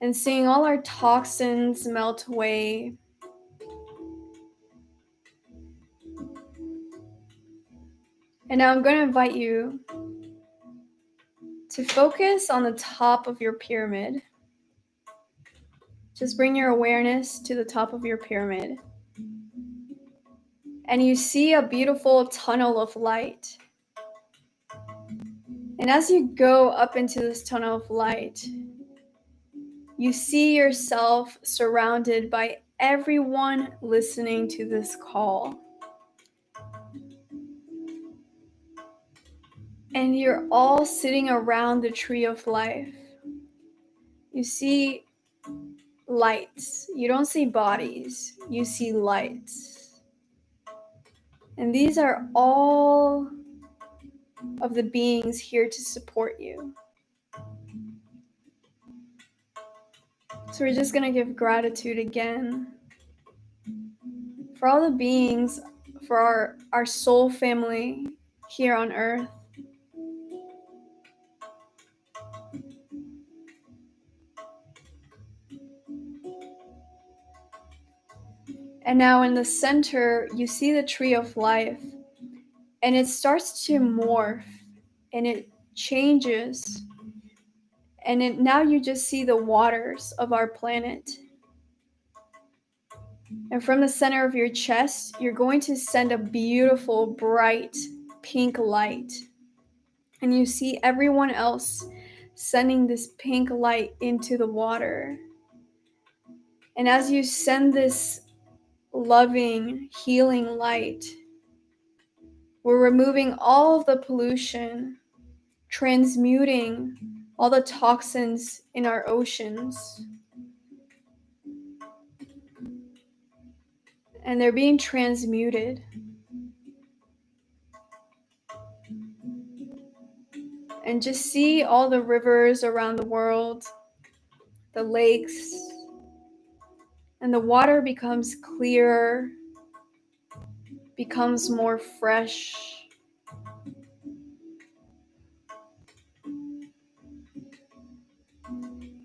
And seeing all our toxins melt away. And now I'm going to invite you to focus on the top of your pyramid. Just bring your awareness to the top of your pyramid. And you see a beautiful tunnel of light. And as you go up into this tunnel of light, you see yourself surrounded by everyone listening to this call. And you're all sitting around the tree of life. You see lights. You don't see bodies. You see lights. And these are all of the beings here to support you. So we're just going to give gratitude again for all the beings, for our soul family here on earth. And now in the center, you see the tree of life, and it starts to morph, and it changes. And now you just see the waters of our planet. And from the center of your chest, you're going to send a beautiful, bright, pink light. And you see everyone else sending this pink light into the water. And as you send this loving, healing light, we're removing all of the pollution, transmuting all the toxins in our oceans. and they're being transmuted. And just see all the rivers around the world, the lakes, and the water becomes clearer, becomes more fresh.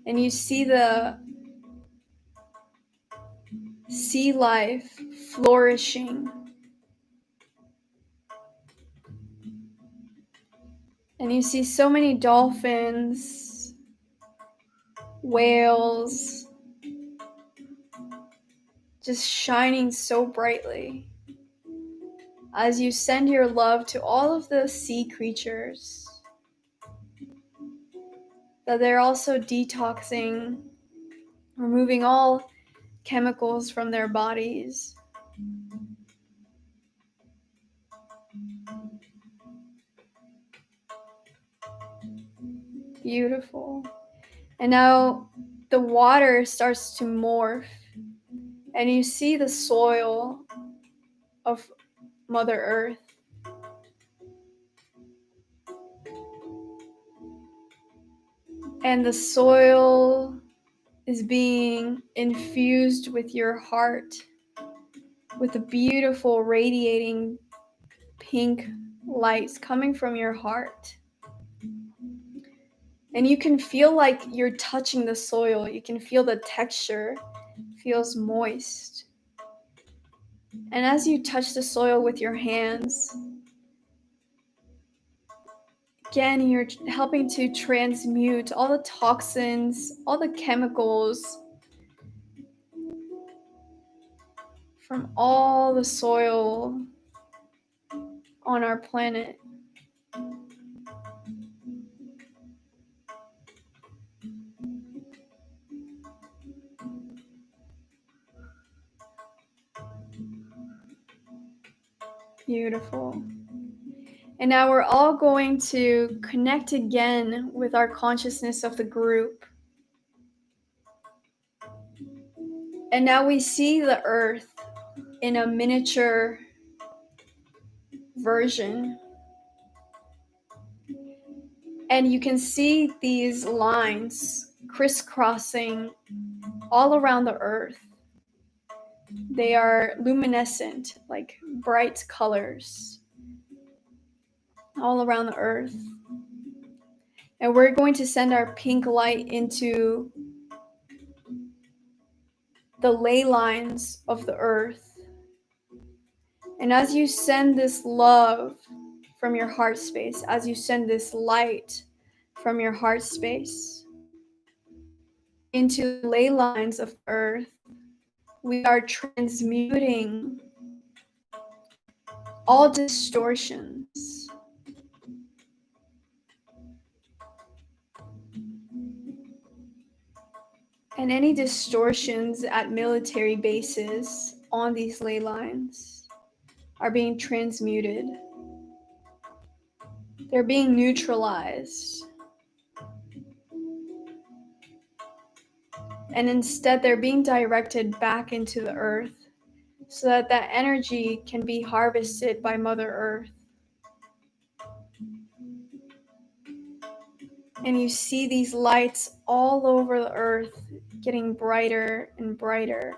And you see the sea life flourishing. And you see so many dolphins, whales, just shining so brightly as you send your love to all of the sea creatures, that they're also detoxing, removing all chemicals from their bodies. Beautiful. And now the water starts to morph, and you see the soil of Mother Earth. And the soil is being infused with your heart, with the beautiful radiating pink lights coming from your heart. And you can feel like you're touching the soil. You can feel the texture, it feels moist. And as you touch the soil with your hands, again, you're helping to transmute all the toxins, all the chemicals from all the soil on our planet. Beautiful. And now we're all going to connect again with our consciousness of the group. And now we see the earth in a miniature version. And you can see these lines crisscrossing all around the earth. They are luminescent, like bright colors, all around the earth. And we're going to send our pink light into the ley lines of the earth. And as you send this love from your heart space, as you send this light from your heart space into the ley lines of earth, we are transmuting all distortions. And any distortions at military bases on these ley lines are being transmuted. They're being neutralized. And instead, they're being directed back into the earth so that that energy can be harvested by Mother Earth. And you see these lights all over the earth getting brighter and brighter.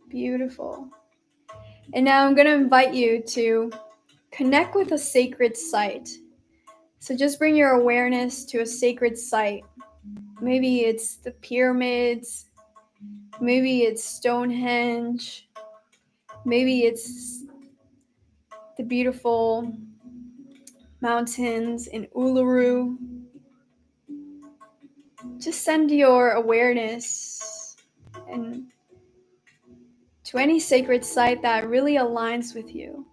Beautiful. And now I'm going to invite you to connect with a sacred site. So just bring your awareness to a sacred site. Maybe it's the pyramids. Maybe it's Stonehenge. Maybe it's the beautiful mountains in Uluru. Just send your awareness and to any sacred site that really aligns with you.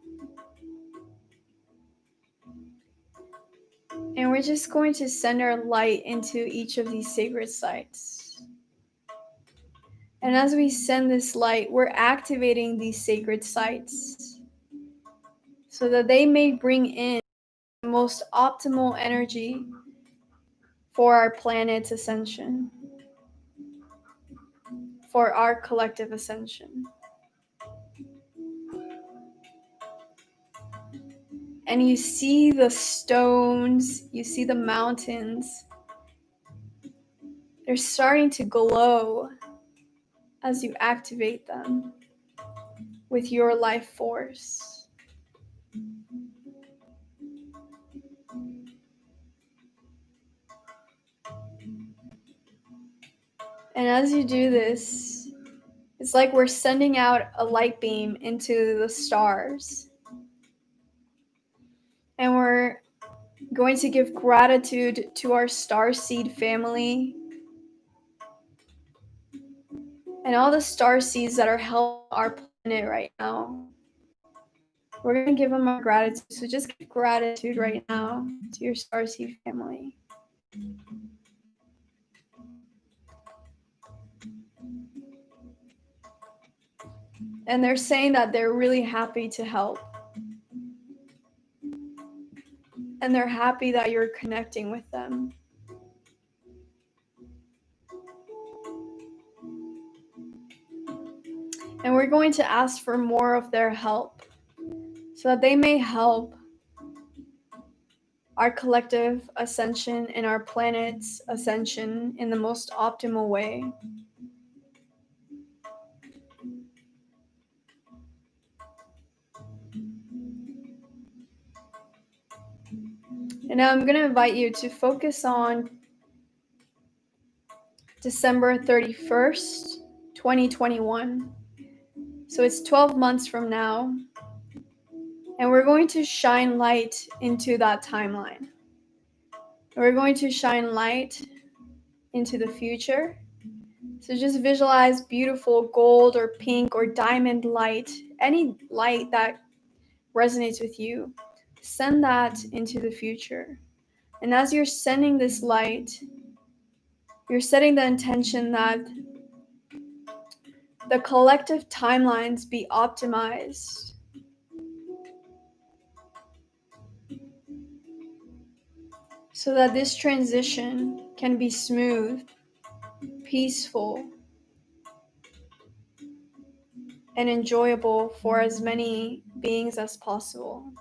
And we're just going to send our light into each of these sacred sites. And as we send this light, we're activating these sacred sites. so that they may bring in the most optimal energy for our planet's ascension, for our collective ascension. And you see the stones, you see the mountains. They're starting to glow as you activate them with your life force. And as you do this, it's like we're sending out a light beam into the stars. And we're going to give gratitude to our starseed family and all the starseeds that are helping our planet right now. We're going to give them our gratitude. So just give gratitude right now to your starseed family. And they're saying that they're really happy to help. And they're happy that you're connecting with them. And we're going to ask for more of their help so that they may help our collective ascension and our planet's ascension in the most optimal way. And now I'm going to invite you to focus on December 31st, 2021. So it's 12 months from now. And we're going to shine light into that timeline. We're going to shine light into the future. So just visualize beautiful gold or pink or diamond light, any light that resonates with you. Send that into the future. And as you're sending this light, you're setting the intention that the collective timelines be optimized. So that this transition can be smooth, peaceful, and enjoyable for as many beings as possible.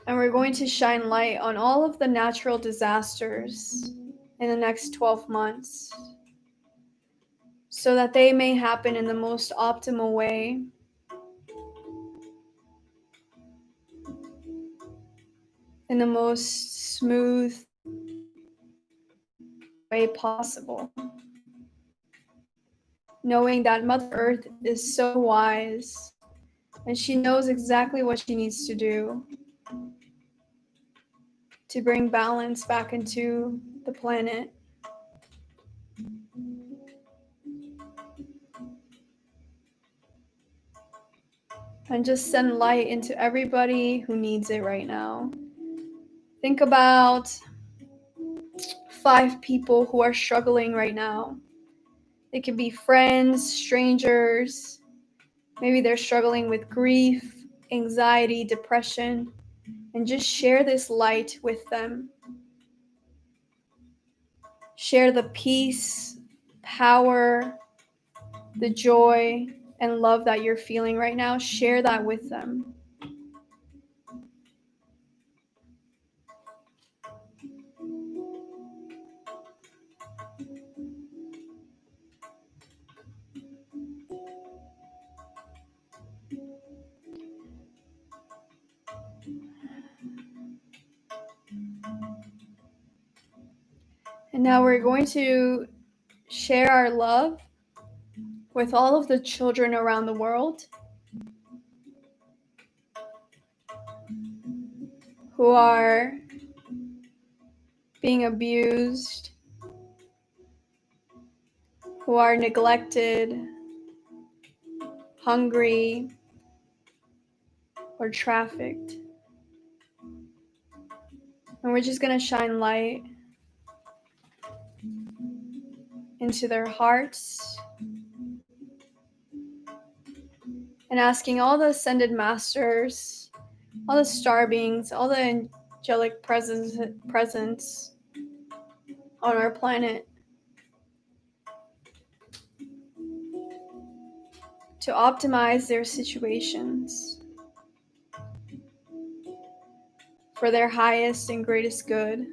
And we're going to shine light on all of the natural disasters in the next 12 months so that they may happen in the most optimal way. In the most smooth way possible. Knowing that Mother Earth is so wise and she knows exactly what she needs to do to bring balance back into the planet. And just send light into everybody who needs it right now. Think about 5 people who are struggling right now. It could be friends, strangers. Maybe they're struggling with grief, anxiety, depression. And just share this light with them. Share the peace, power, the joy, and love that you're feeling right now. Share that with them. And now we're going to share our love with all of the children around the world who are being abused, who are neglected, hungry, or trafficked. And we're just going to shine light into their hearts, and asking all the ascended masters, all the star beings, all the angelic presence on our planet to optimize their situations for their highest and greatest good.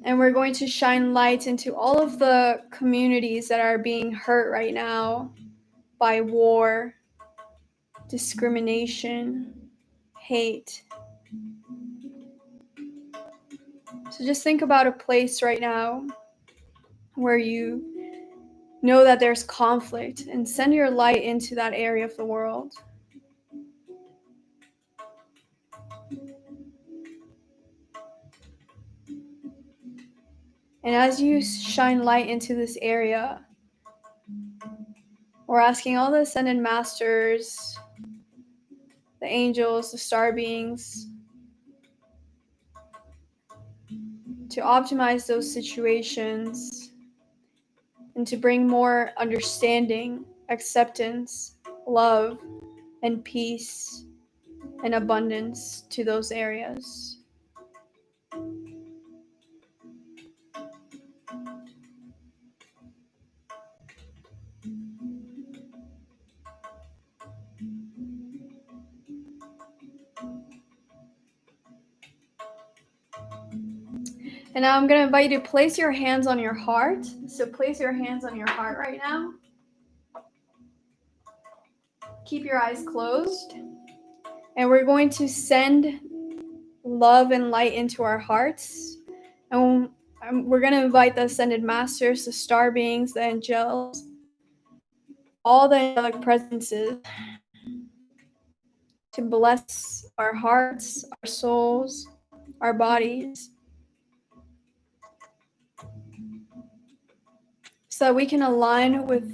And we're going to shine light into all of the communities that are being hurt right now by war, discrimination, hate. So just think about a place right now where you know that there's conflict and send your light into that area of the world. And as you shine light into this area, we're asking all the ascended masters, the angels, the star beings, to optimize those situations and to bring more understanding, acceptance, love, and peace and abundance to those areas. And now I'm going to invite you to place your hands on your heart. So place your hands on your heart right now. Keep your eyes closed. And we're going to send love and light into our hearts. And we're going to invite the ascended masters, the star beings, the angels, all the angelic presences to bless our hearts, our souls, our bodies, so that we can align with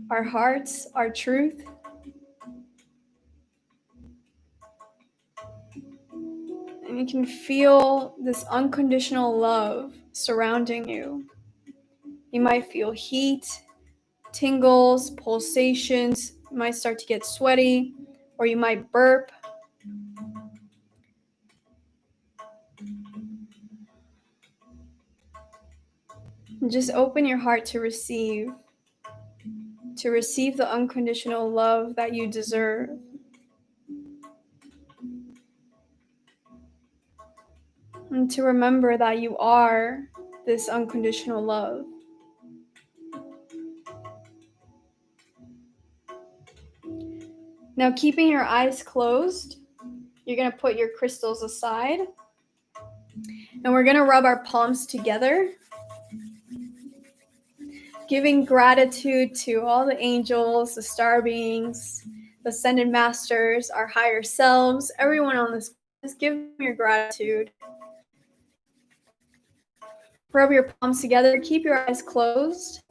our hearts, our truth, and you can feel this unconditional love surrounding you. You might feel heat, tingles, pulsations. You might start to get sweaty, or you might burp. And just open your heart to receive the unconditional love that you deserve. And to remember that you are this unconditional love. Now, keeping your eyes closed, you're going to put your crystals aside. And we're going to rub our palms together, giving gratitude to all the angels, the star beings, the ascended masters, our higher selves, everyone on this. Just give them your gratitude. Rub your palms together. Keep your eyes closed.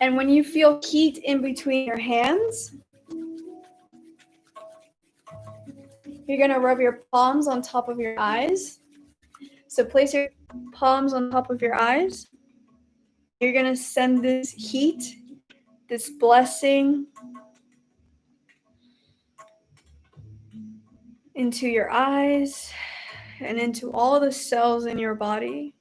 And when you feel heat in between your hands, you're going to rub your palms on top of your eyes. So place your palms on top of your eyes. You're going to send this heat, this blessing into your eyes and into all the cells in your body.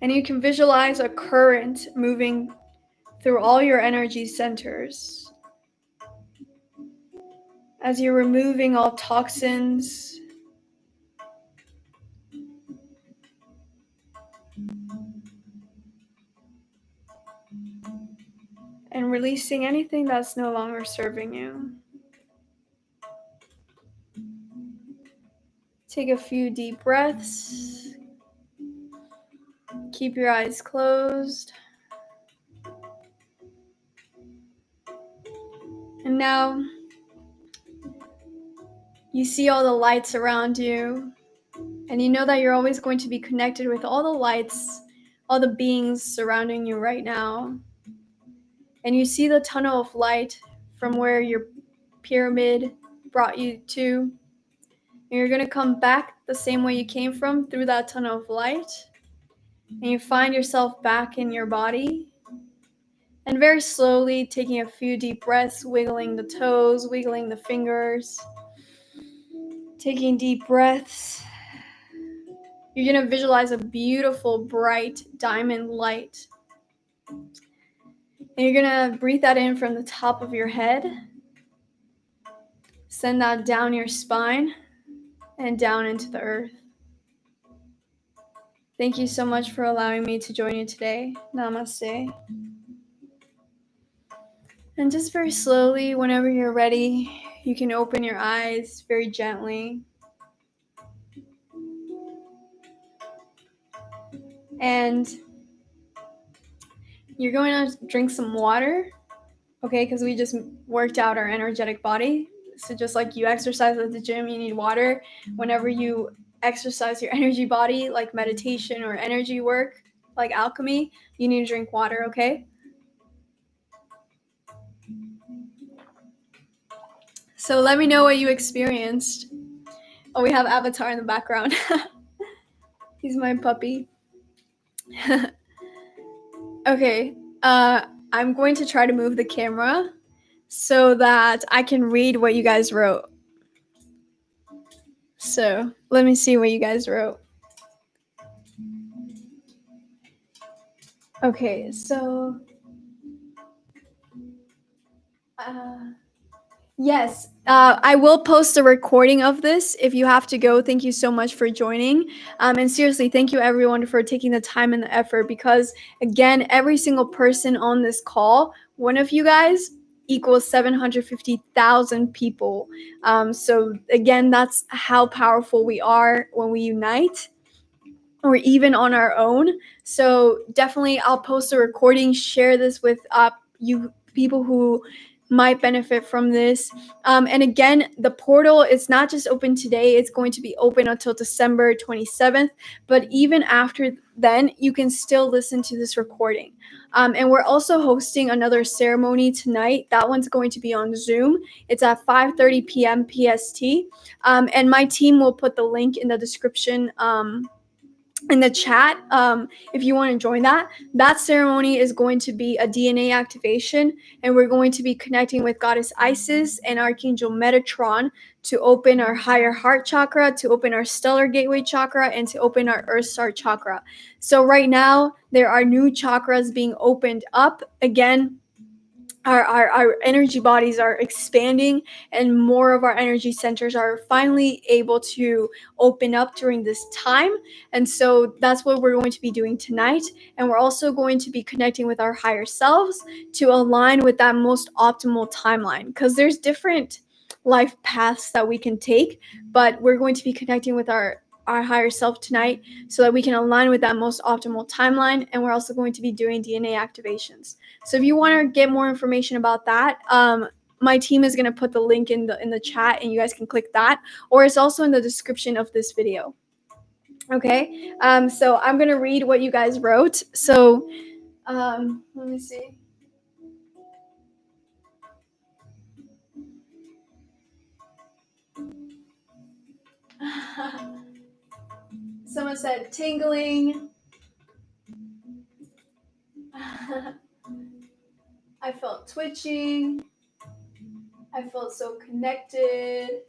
And you can visualize a current moving through all your energy centers as you're removing all toxins, and releasing anything that's no longer serving you. Take a few deep breaths. Keep your eyes closed. And now you see all the lights around you, and you know that you're always going to be connected with all the lights, all the beings surrounding you right now. And you see the tunnel of light from where you're pyramid brought you to. And you're going to come back the same way you came from through that tunnel of light. And you find yourself back in your body. And very slowly taking a few deep breaths, wiggling the toes, wiggling the fingers. Taking deep breaths. You're going to visualize a beautiful, bright diamond light. And you're going to breathe that in from the top of your head. Send that down your spine and down into the earth. Thank you so much for allowing me to join you today. Namaste. And just very slowly, whenever you're ready, you can open your eyes very gently. And you're going to drink some water, okay? Because we just worked out our energetic body. So just like you exercise at the gym, you need water. Whenever you exercise your energy body, like meditation or energy work, like alchemy, you need to drink water, okay? So let me know what you experienced. Oh, we have Avatar in the background. He's my puppy. Okay, I'm going to try to move the camera so that I can read what you guys wrote. So let me see what you guys wrote. Okay, so yes, I will post a recording of this if you have to go. Thank you so much for joining. And seriously, thank you everyone for taking the time and the effort, because again, every single person on this call, one of you guys equals 750,000 people. So again, that's how powerful we are when we unite, or even on our own. So definitely I'll post a recording, share this with you people who might benefit from this. And again, the portal is not just open today, it's going to be open until December 27th. But even after then, you can still listen to this recording. And we're also hosting another ceremony tonight. That one's going to be on Zoom. It's at 5:30 p.m. PST. And my team will put the link in the description in the chat. If you want to join that ceremony is going to be a DNA activation, and we're going to be connecting with Goddess Isis and Archangel Metatron to open our higher heart chakra, to open our stellar gateway chakra, and to open our earth star chakra. So right now there are new chakras being opened up. Again, our energy bodies are expanding, and more of our energy centers are finally able to open up during this time. And so that's what we're going to be doing tonight. And we're also going to be connecting with our higher selves to align with that most optimal timeline, because there's different life paths that we can take, but we're going to be connecting with our higher self tonight so that we can align with that most optimal timeline. And we're also going to be doing DNA activations. So if you want to get more information about that, my team is going to put the link in the chat, and you guys can click that, or it's also in the description of this video. Okay, so I'm going to read what you guys wrote. So let me see. Someone said tingling. I felt twitching. I felt so connected.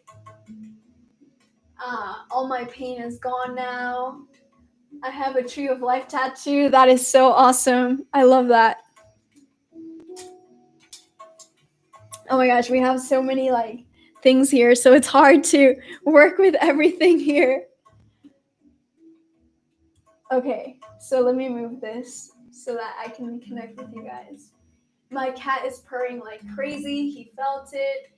All my pain is gone now. I have a Tree of Life tattoo. That is so awesome. I love that. Oh my gosh, we have so many things here, so it's hard to work with everything here. Okay, so let me move this so that I can connect with you guys. My cat is purring like crazy. He felt it,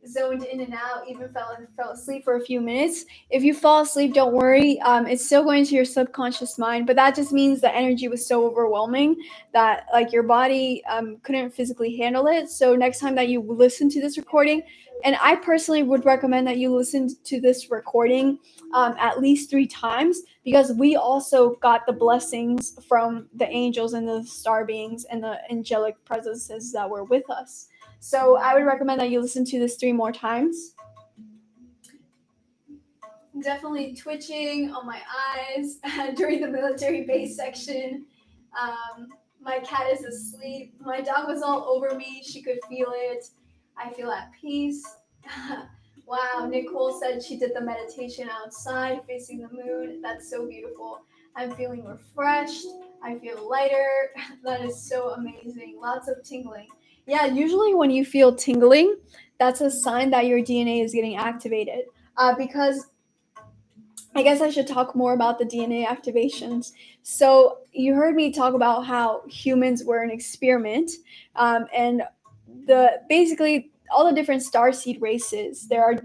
zoned in and out, even fell asleep for a few minutes. If you fall asleep, don't worry. It's still going to your subconscious mind, but that just means the energy was so overwhelming that your body couldn't physically handle it. So next time that you listen to this recording, and I personally would recommend that you listen to this recording at least 3 times, because we also got the blessings from the angels and the star beings and the angelic presences that were with us. So I would recommend that you listen to this 3 more times. Definitely twitching on my eyes during the military base section. My cat is asleep. My dog was all over me. She could feel it. I feel at peace. Wow, Nicole said she did the meditation outside facing the moon. That's so beautiful. I'm feeling refreshed. I feel lighter. That is so amazing. Lots of tingling. Yeah, usually when you feel tingling, that's a sign that your DNA is getting activated. Because I guess I should talk more about the DNA activations. So you heard me talk about how humans were an experiment, and the basically all the different starseed races. There are,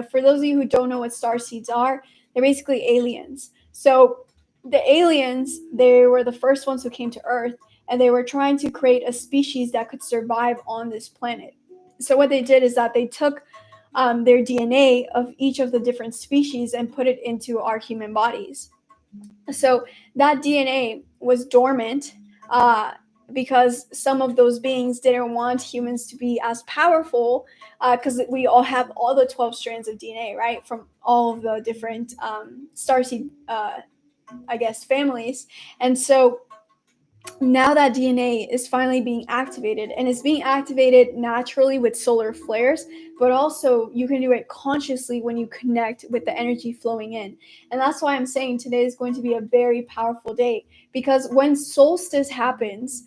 for those of you who don't know what starseeds are, they're basically aliens. So the aliens, they were the first ones who came to Earth, and they were trying to create a species that could survive on this planet. So what they did is that they took their DNA of each of the different species and put it into our human bodies. So that DNA was dormant because some of those beings didn't want humans to be as powerful because we all have all the 12 strands of DNA, right, from all of the different starseed, I guess, families. And so now that DNA is finally being activated, and it's being activated naturally with solar flares, but also you can do it consciously when you connect with the energy flowing in. And that's why I'm saying today is going to be a very powerful day, because when solstice happens,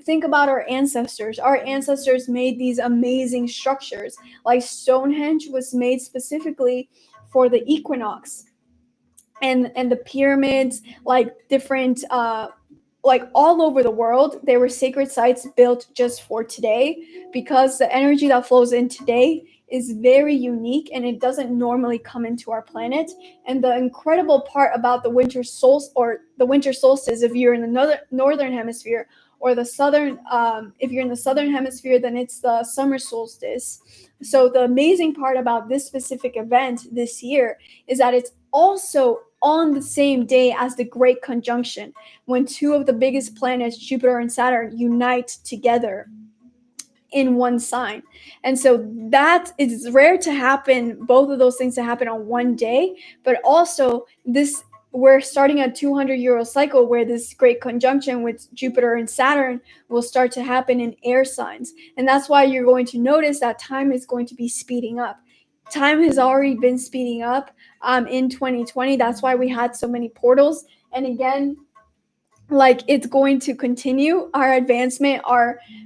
think about our ancestors. Our ancestors made these amazing structures. Like Stonehenge was made specifically for the equinox, and the pyramids, like different like all over the world, there were sacred sites built just for today, because the energy that flows in today is very unique and it doesn't normally come into our planet. And the incredible part about the winter solstice, if you're in the northern hemisphere, or the southern, if you're in the southern hemisphere, then it's the summer solstice. So the amazing part about this specific event this year is that it's also on the same day as the Great Conjunction, when two of the biggest planets, Jupiter and Saturn, unite together in one sign. And so that is rare to happen, both of those things to happen on one day, but also this, we're starting a 200-year cycle where this great conjunction with Jupiter and Saturn will start to happen in air signs. And that's why you're going to notice that time is going to be speeding up. Time has already been speeding up in 2020. That's why we had so many portals. And again, like, it's going to continue our advancement.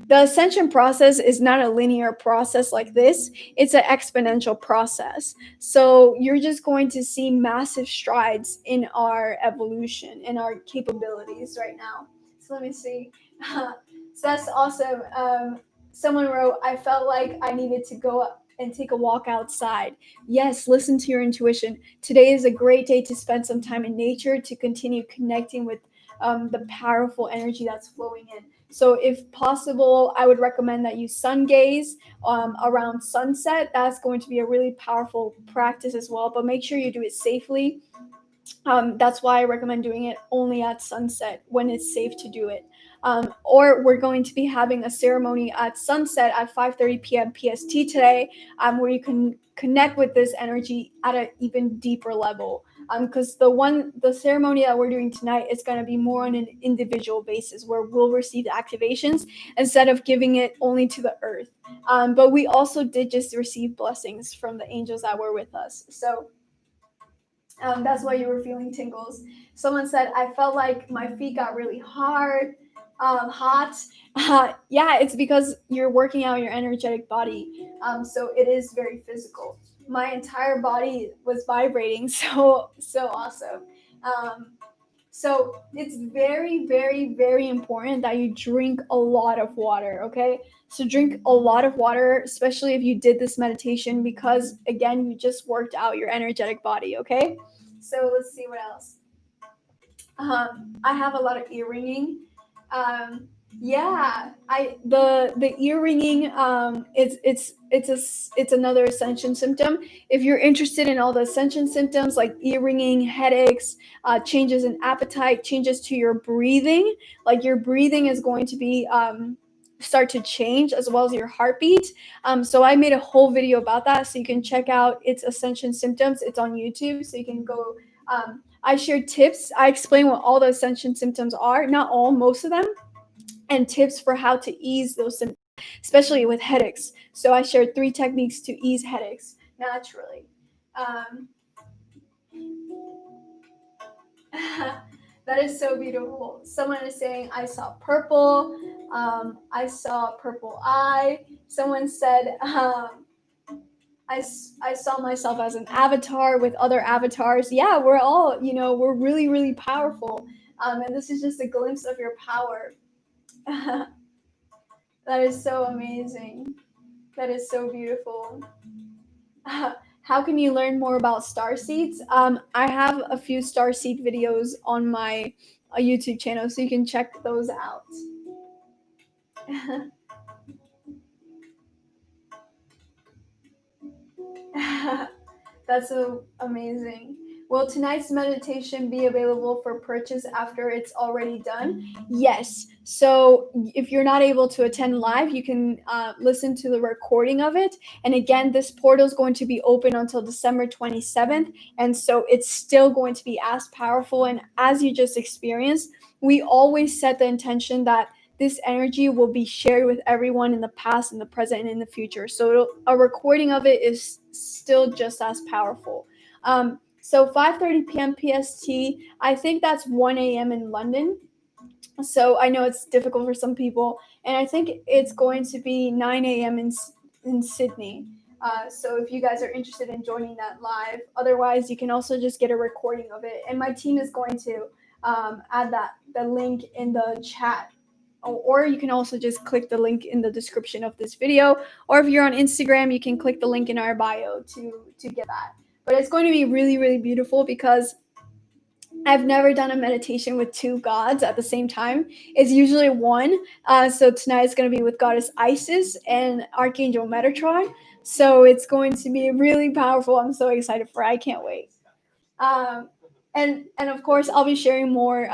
The ascension process is not a linear process like this. It's an exponential process. So you're just going to see massive strides in our evolution and our capabilities right now. So let me see. So that's awesome. Someone wrote, I felt like I needed to go up and take a walk outside. Yes, listen to your intuition. Today is a great day to spend some time in nature, to continue connecting with the powerful energy that's flowing in. So if possible, I would recommend that you sun gaze around sunset. That's going to be a really powerful practice as well, but make sure you do it safely. That's why I recommend doing it only at sunset, when it's safe to do it. Or we're going to be having a ceremony at sunset at 5:30 p.m. PST today, where you can connect with this energy at an even deeper level. Because the ceremony that we're doing tonight is going to be more on an individual basis, where we'll receive the activations instead of giving it only to the earth. But we also did just receive blessings from the angels that were with us. So that's why you were feeling tingles. Someone said, I felt like my feet got really hot. Yeah, it's because you're working out your energetic body. So it is very physical. My entire body was vibrating, so awesome. So it's very, very, very important that you drink a lot of water, okay? So drink a lot of water, especially if you did this meditation, because again, you just worked out your energetic body, okay? So let's see what else. I have a lot of ear ringing. Yeah, the ear ringing. It's another ascension symptom. If you're interested in all the ascension symptoms like ear ringing, headaches, changes in appetite, changes to your breathing, like your breathing is going to be start to change, as well as your heartbeat. So I made a whole video about that, so you can check out its ascension symptoms. It's on YouTube, so you can go. I share tips. I explain what all the ascension symptoms are, not all, most of them, and tips for how to ease those symptoms, especially with headaches. So I shared 3 techniques to ease headaches naturally. Um, that is so beautiful. Someone is saying, I saw purple. I saw purple eye. Someone said, I saw myself as an avatar with other avatars. Yeah, we're all, we're really, really powerful. And this is just a glimpse of your power. That is so amazing. That is so beautiful. How can you learn more about star seeds? I have a few star seed videos on my YouTube channel, so you can check those out. That's so amazing. Will tonight's meditation be available for purchase after it's already done? Yes. So if you're not able to attend live, you can listen to the recording of it. And again, this portal is going to be open until December 27th. And so it's still going to be as powerful. And as you just experienced, we always set the intention that this energy will be shared with everyone in the past, in the present, and in the future. So a recording of it is still just as powerful. So 5:30 p.m. PST, I think that's 1 a.m. in London. So I know it's difficult for some people, and I think it's going to be 9 a.m. in Sydney. So if you guys are interested in joining that live, otherwise you can also just get a recording of it. And my team is going to add the link in the chat. Or you can also just click the link in the description of this video. Or if you're on Instagram, you can click the link in our bio to get that. But it's going to be really, really beautiful because I've never done a meditation with 2 gods at the same time. It's usually one. So tonight it's going to be with Goddess Isis and Archangel Metatron. So it's going to be really powerful. I'm so excited for it. I can't wait. And of course, I'll be sharing more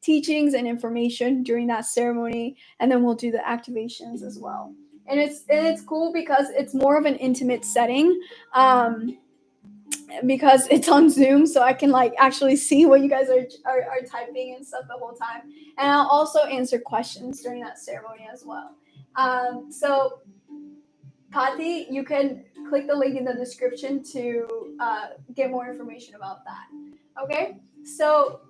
teachings and information during that ceremony, and then we'll do the activations as well. And it's cool because it's more of an intimate setting. Because it's on Zoom, so I can actually see what you guys are typing and stuff the whole time. And I'll also answer questions during that ceremony as well. So Kati, you can click the link in the description to get more information about that. Okay, so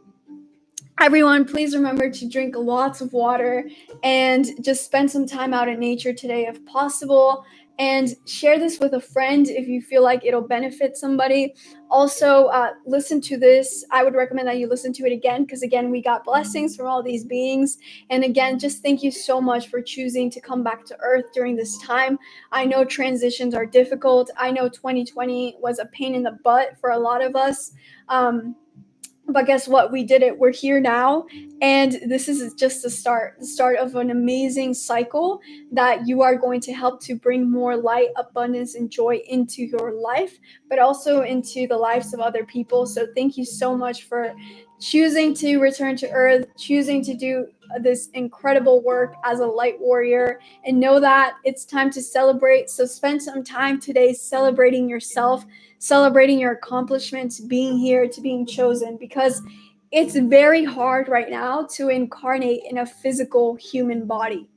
everyone, please remember to drink lots of water and just spend some time out in nature today if possible. And share this with a friend if you feel like it'll benefit somebody. Also, listen to this. I would recommend that you listen to it again because, again, we got blessings from all these beings. And again, just thank you so much for choosing to come back to Earth during this time. I know transitions are difficult. I know 2020 was a pain in the butt for a lot of us. But guess what? We did it. We're here now. And this is just the start of an amazing cycle that you are going to help to bring more light, abundance, and joy into your life, but also into the lives of other people. So thank you so much for choosing to return to Earth, choosing to do this incredible work as a light warrior, and know that it's time to celebrate. So spend some time today celebrating yourself, celebrating your accomplishments, being here, to being chosen, because it's very hard right now to incarnate in a physical human body.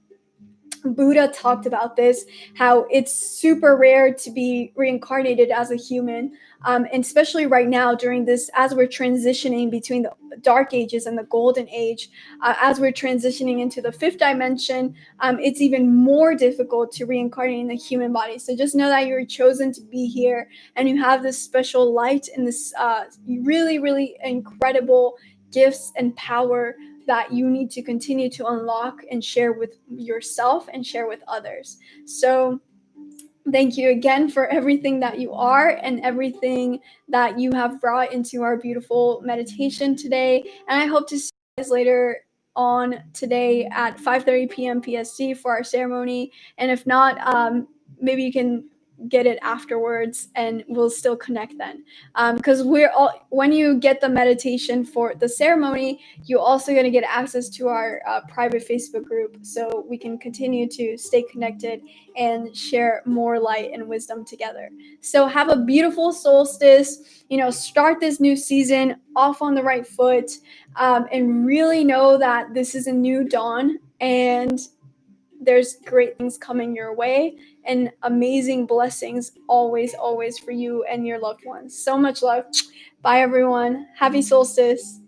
Buddha talked about this, how it's super rare to be reincarnated as a human, and especially right now during this, as we're transitioning between the dark ages and the golden age, as we're transitioning into the 5th dimension, it's even more difficult to reincarnate in the human body. So just know that you're chosen to be here, and you have this special light and this really, really incredible gifts and power that you need to continue to unlock and share with yourself and share with others. So thank you again for everything that you are and everything that you have brought into our beautiful meditation today. And I hope to see you guys later on today at 5:30 p.m. PST for our ceremony. And if not, maybe you can get it afterwards, and we'll still connect then. Because we're all, when you get the meditation for the ceremony, you're also going to get access to our private Facebook group, so we can continue to stay connected and share more light and wisdom together. So have a beautiful solstice. Start this new season off on the right foot, and really know that this is a new dawn, and there's great things coming your way, and amazing blessings always, always for you and your loved ones. So much love. Bye, everyone. Happy solstice.